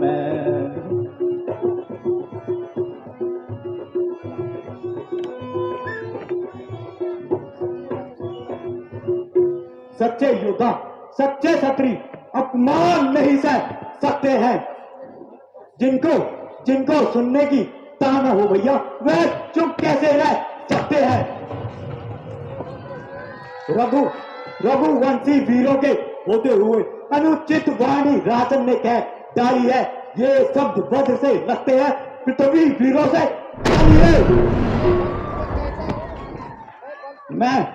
मैं। सच्चे योद्धा, सच्चे क्षत्रिय अपमान नहीं सह सकते हैं। जिनको जिनको सुनने की ताना हो भैया, वह चुप कैसे रह सकते हैं। रघुवंशी वीरों के होते हुए अनुचित वाणी राजन ने कह डाली है। ये शब्द वज्र से लगते हैं, पृथ्वी वीरों से डाली है। मैं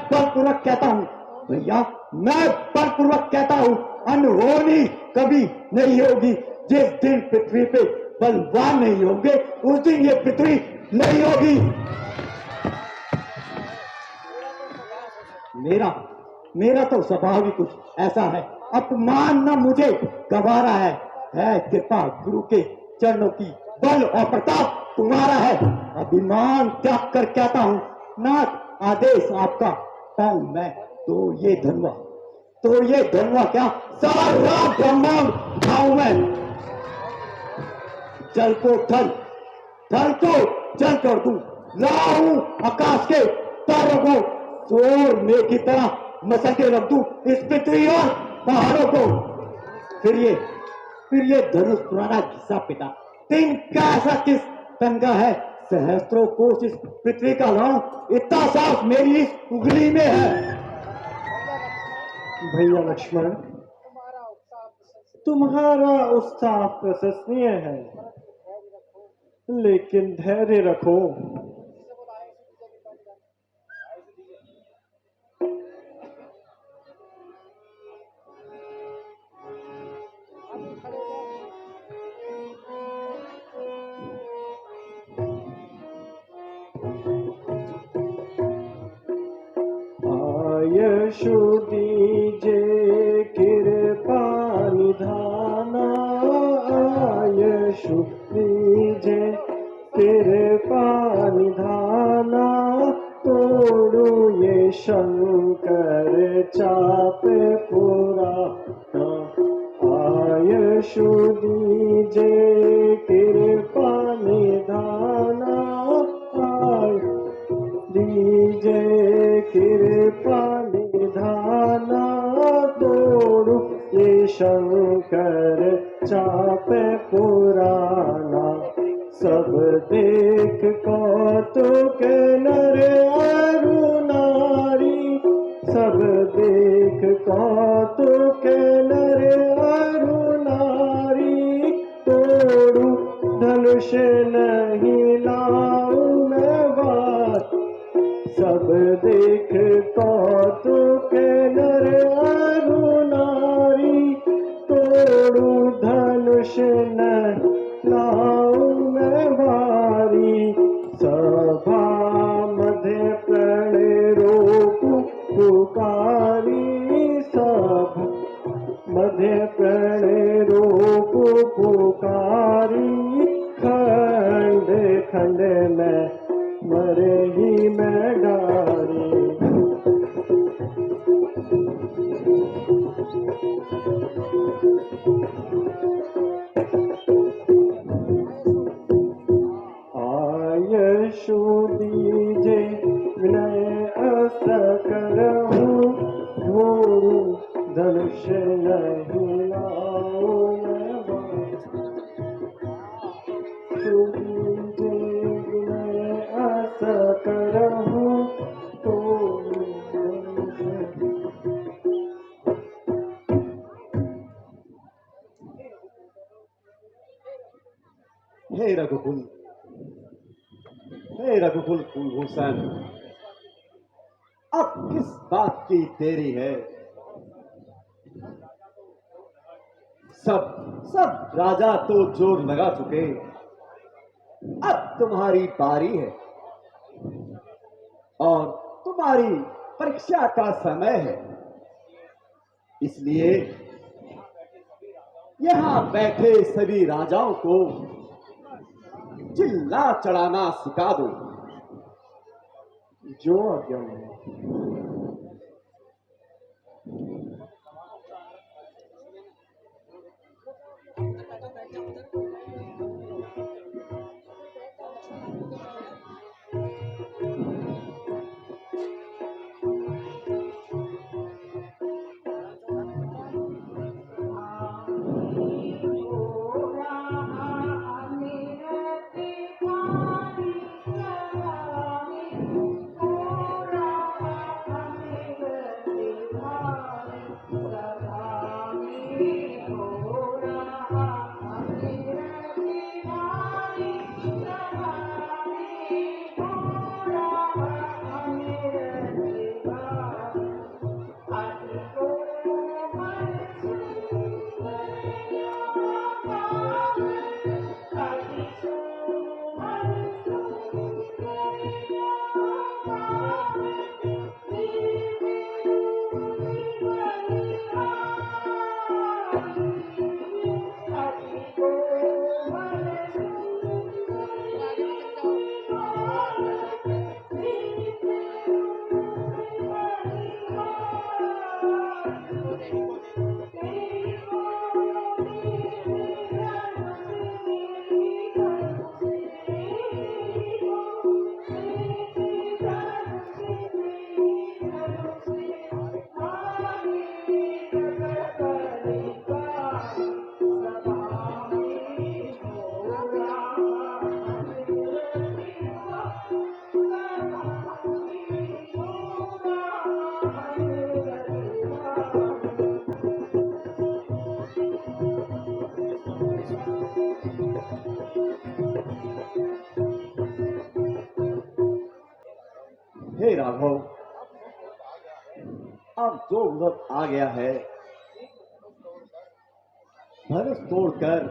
बलपूर्वक कहता हूँ भैया, मैं बलपूर्वक कहता हूँ, अनहोनी कभी नहीं होगी। जिस दिन पृथ्वी पे बलवान नहीं होंगे, उस दिन ये पृथ्वी नहीं होगी। मेरा तो स्वभाव ही कुछ ऐसा है। अपमान न मुझे गवारा है कृपा गुरु के चरणों की, बल और प्रताप तुम्हारा है। अभिमान त्याग कर कहता हूँ, नाथ आदेश आपका पाऊं मैं, तो ये धनवा क्या सारा ब्रह्मांड खाऊं मैं। जल को थल को जल कर दूं, लाऊं आकाश के तारों को, शोर में की तरह मसल के रख दूं इस पृथ्वी और पहाड़ों को। फिर ये धनुष पुराना घिसा पिता, तिनका ऐसा किस तंगा है। सहस्त्रों कोस इस पृथ्वी का लाऊं, इतना साफ मेरी इस उंगली में है। भैया लक्ष्मण, तुम्हारा उत्साह प्रशंसनीय है, लेकिन धैर्य रखो। आयशु दीजे कृपा निधाना, आयशु दीजे कृपा निधाना, तोड़ू ये शंकर चाप पुराना। आयशु दीजे कृपा निधाना, दीजे कृपा निधाना, तोड़ू ये शंकर चाप पुराना। सब देख कौतुक नर अरु नारी, सब देख कौतुक नर अरु नारी, तोड़ू धनुष नहीं लाऊं मैं बार। सब देख कौतुक नर अरु नारी, तोड़ू धनुष नहीं लाऊं मैं भारी। सभा मध्य प्रणय रोकू पुकारी, सभा मध्य प्रणय रोकू पुकारी। खंड खंड में मरे ही मैं डारी। आयशु दीजे विनय अस करहूं, घोरू धनुष नहीं लाऊं मैं बार। दीजे विनय अस करहूं, घोरू धनुष। हे रघुकुल कुलभूषण, अब किस बात की देरी है। सब राजा तो जोर लगा चुके, अब तुम्हारी बारी है और तुम्हारी परीक्षा का समय है। इसलिए यहां बैठे सभी राजाओं को चिल्ला चढ़ाना सिखा दो। जो आज्ञा है। राघव, अब जो वक्त आ गया है, धनुष तोड़कर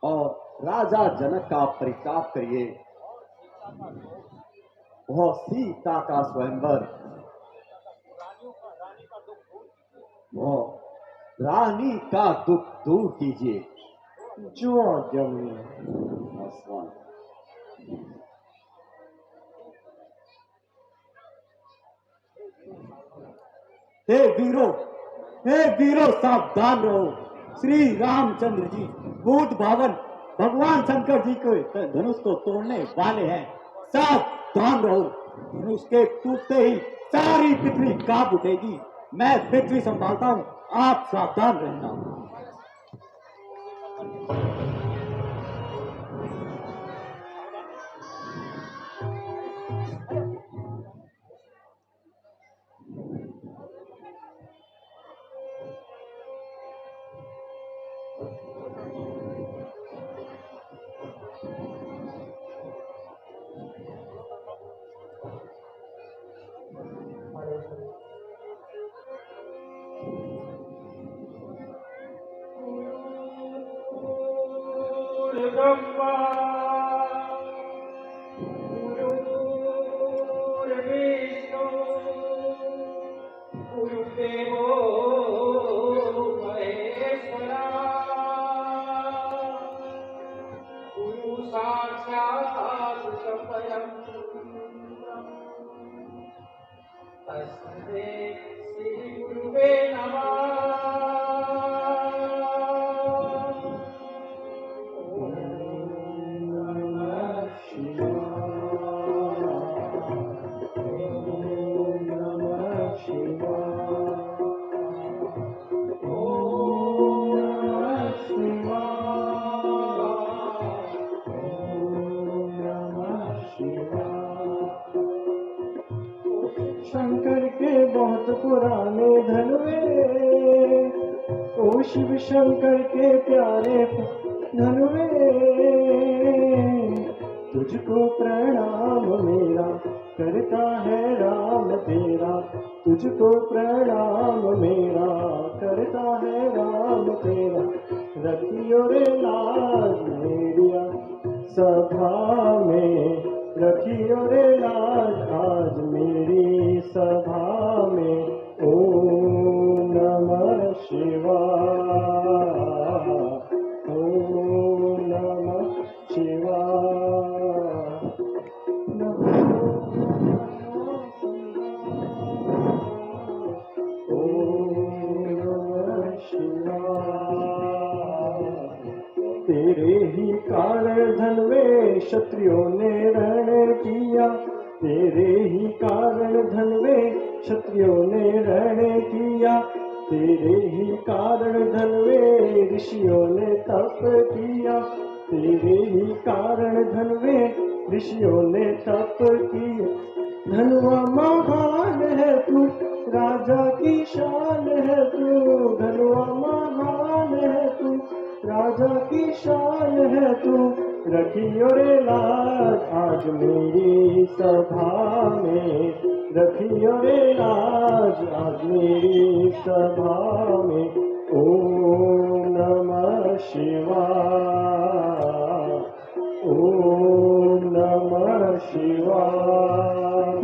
और राजा जनक का परिताप करिए। वह सीता का स्वयंवर, वह रानी का दुख दूर कीजिए। जो आज्ञा मिले। आसमान। हे वीरों सावधान रहो। श्री रामचंद्र जी भूत भावन भगवान शंकर जी के धनुष को तोड़ने वाले हैं। सावधान रहो। धनुष के टूटते ही सारी पृथ्वी कांप उठेगी। मैं पृथ्वी संभालता हूँ, आप सावधान रहना। ब्रह्मा विष्णु गुरुदेवो महेश्वरा गुरु साक्षात् परं तस्मै श्री गुरुवे नमः। शंकर के बहुत पुराने धनुवे, ओ शिव शंकर के प्यारे धनुवे, तुझको प्रणाम मेरा करता है राम तेरा। तुझको प्रणाम मेरा करता है राम तेरा। रखियो रे लाज मेरिया सभा में, रखियो रे लाज आज मेरी सभा में। ओम नमः शिवाय, ओम नमः शिवाय। ओम नमः शिवाय। तेरे ही कारण धनवे क्षत्रियों ने रण किया। तेरे ही कारण धनवे क्षत्रियों ने रण किया। तेरे ही कारण धनवे ऋषियों ने तप किया। तेरे ही कारण धनवे ऋषियों ने तप किया। धनुआ महान है तू, राजा की शान है तू। धनुआ महान है तू, राजा की शान है तू। रखियो रे लाज आज मेरी सभा में। रखियो रे लाज आज मेरी सभा में। ओम नमः शिवाय, ओम नमः शिवाय,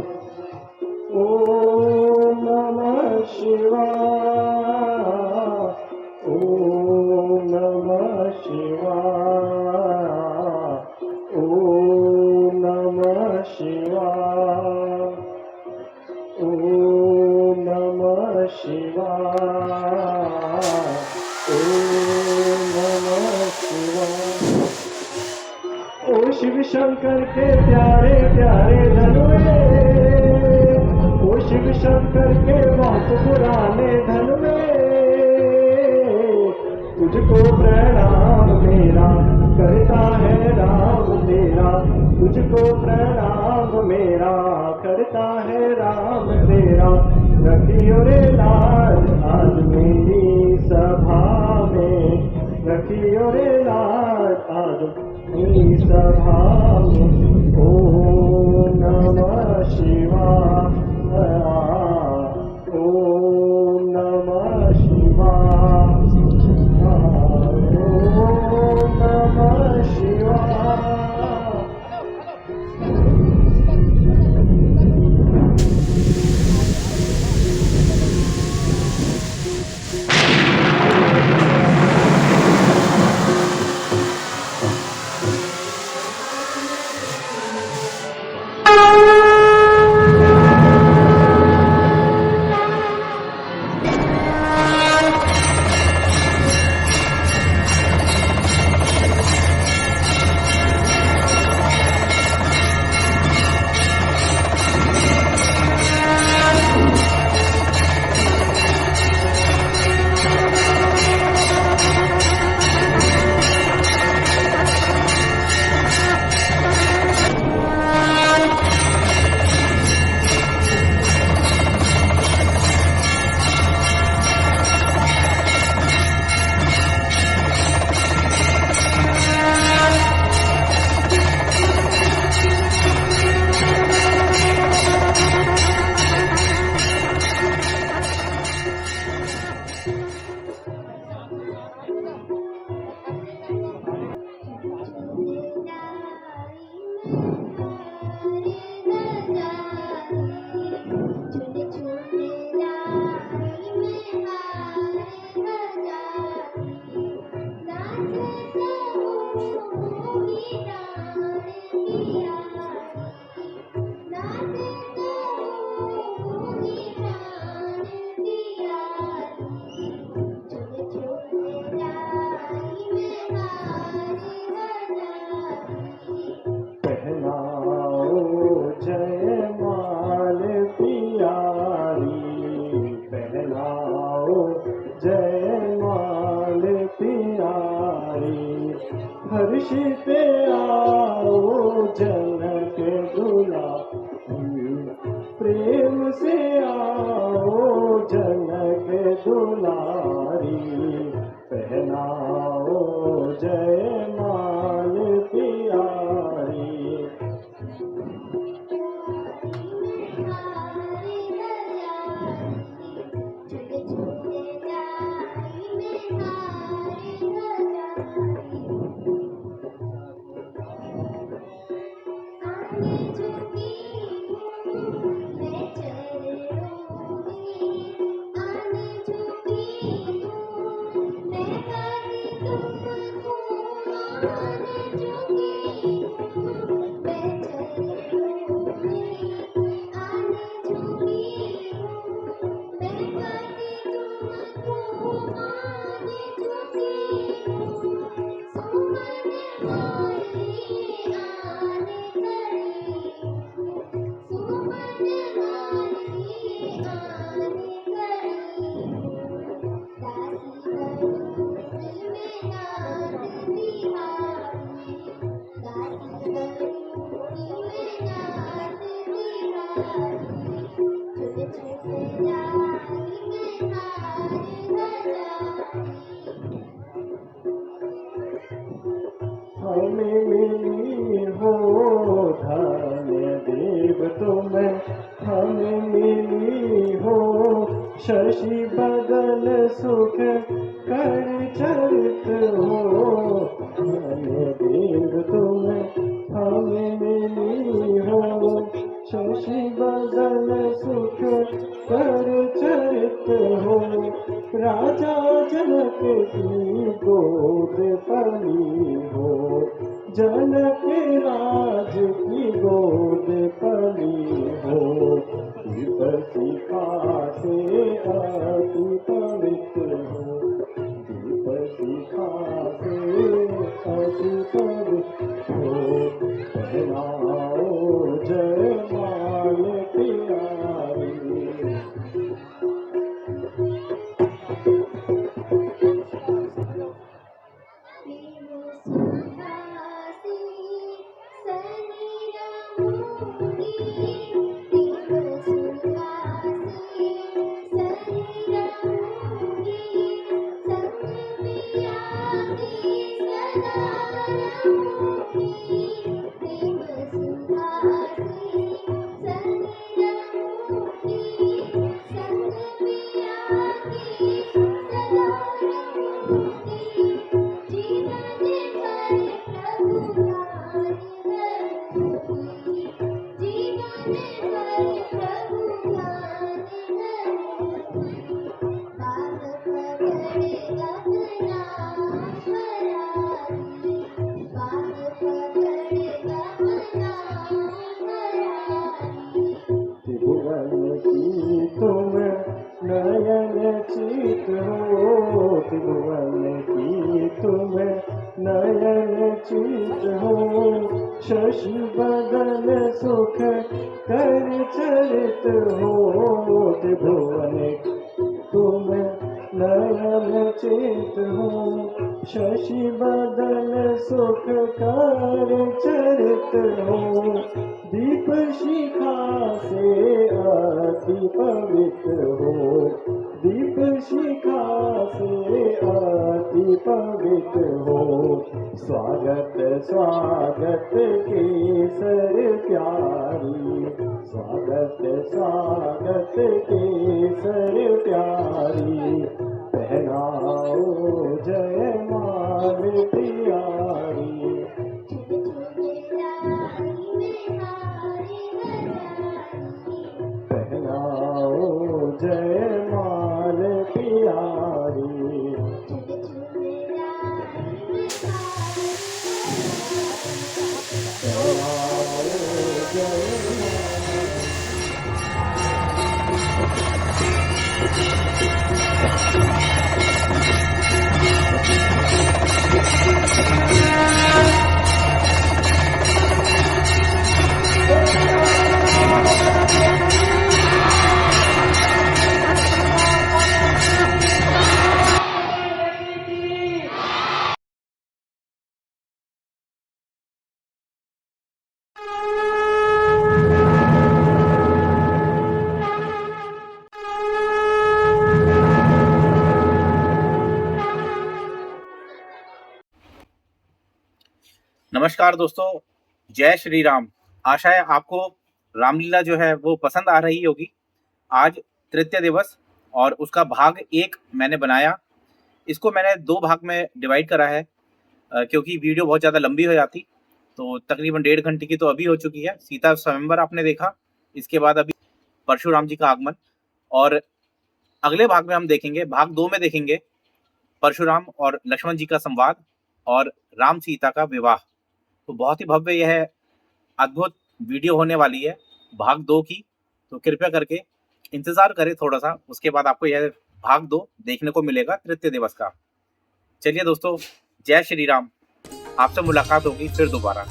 ओम नमः शिवाय, ओम नमः शिवाय, ओम नमः शिवाय, ओम नमः शिवाय, ओम नमः शिवाय। ओ शिव शंकर के प्यारे प्यारे धनुवे, ओ शिव शंकर के बहुत पुराने धनुवे, तुझको प्रणाम मेरा करता है राम तेरा। तुझको प्रणाम मेरा करता है राम तेरा। रखियो रे लाज आज मेरी सभा में। रखियो रे लाज आज मेरी सभा में। ओम जयमाल प्यारी हर्षित आओ जनक दुलारी प्रेम से आओ जनक दुलारी पहनाओ जयमाल प्यारी हमें मिली हो धन्य देव तुम्हें हमें मिली हो शशि बदन सुख कर चरित हो धन्य देव तुम्हें हमें मिली हो शशि बदन सुख कर चरित हो राजा जनक की गोद पली हो जनक राज की गोद पली हो दीप शिखा से अति पवित्र हो दीप शिखा से अति पवित्र हो पहनाओ जयमाल प्यारी नयन चित हो त्रिभुवन की तुम नयन चित हो शशि बदन सुख कर चरित हो त्रिभुवन तुम नयन चित हो शशि बदन सुख कर चरित हो दीप शिखा से अति पवित्र हो दीप शिखा से अति पवित्र हो स्वागत स्वागत केसर प्यारी स्वागत स्वागत केसर प्यारी पहनाओ जयमाल प्यारी जयमाल प्यारी जय नमस्कार दोस्तों, जय श्री राम। आशा है आपको रामलीला जो है वो पसंद आ रही होगी। आज तृतीय दिवस और उसका भाग 1 मैंने बनाया। इसको मैंने 2 भाग में डिवाइड करा है क्योंकि वीडियो बहुत ज़्यादा लंबी हो जाती। तो तकरीबन 1.5 घंटे की तो अभी हो चुकी है। सीता स्वयंवर आपने देखा, इसके बाद अभी परशुराम जी का आगमन, और अगले भाग में हम देखेंगे, भाग 2 में देखेंगे परशुराम और लक्ष्मण जी का संवाद और राम सीता का विवाह। तो बहुत ही भव्य यह अद्भुत वीडियो होने वाली है भाग 2 की। तो कृपया करके इंतजार करें थोड़ा सा, उसके बाद आपको यह भाग 2 देखने को मिलेगा तृतीय दिवस का। चलिए दोस्तों, जय श्री राम। आपसे मुलाकात होगी फिर दोबारा।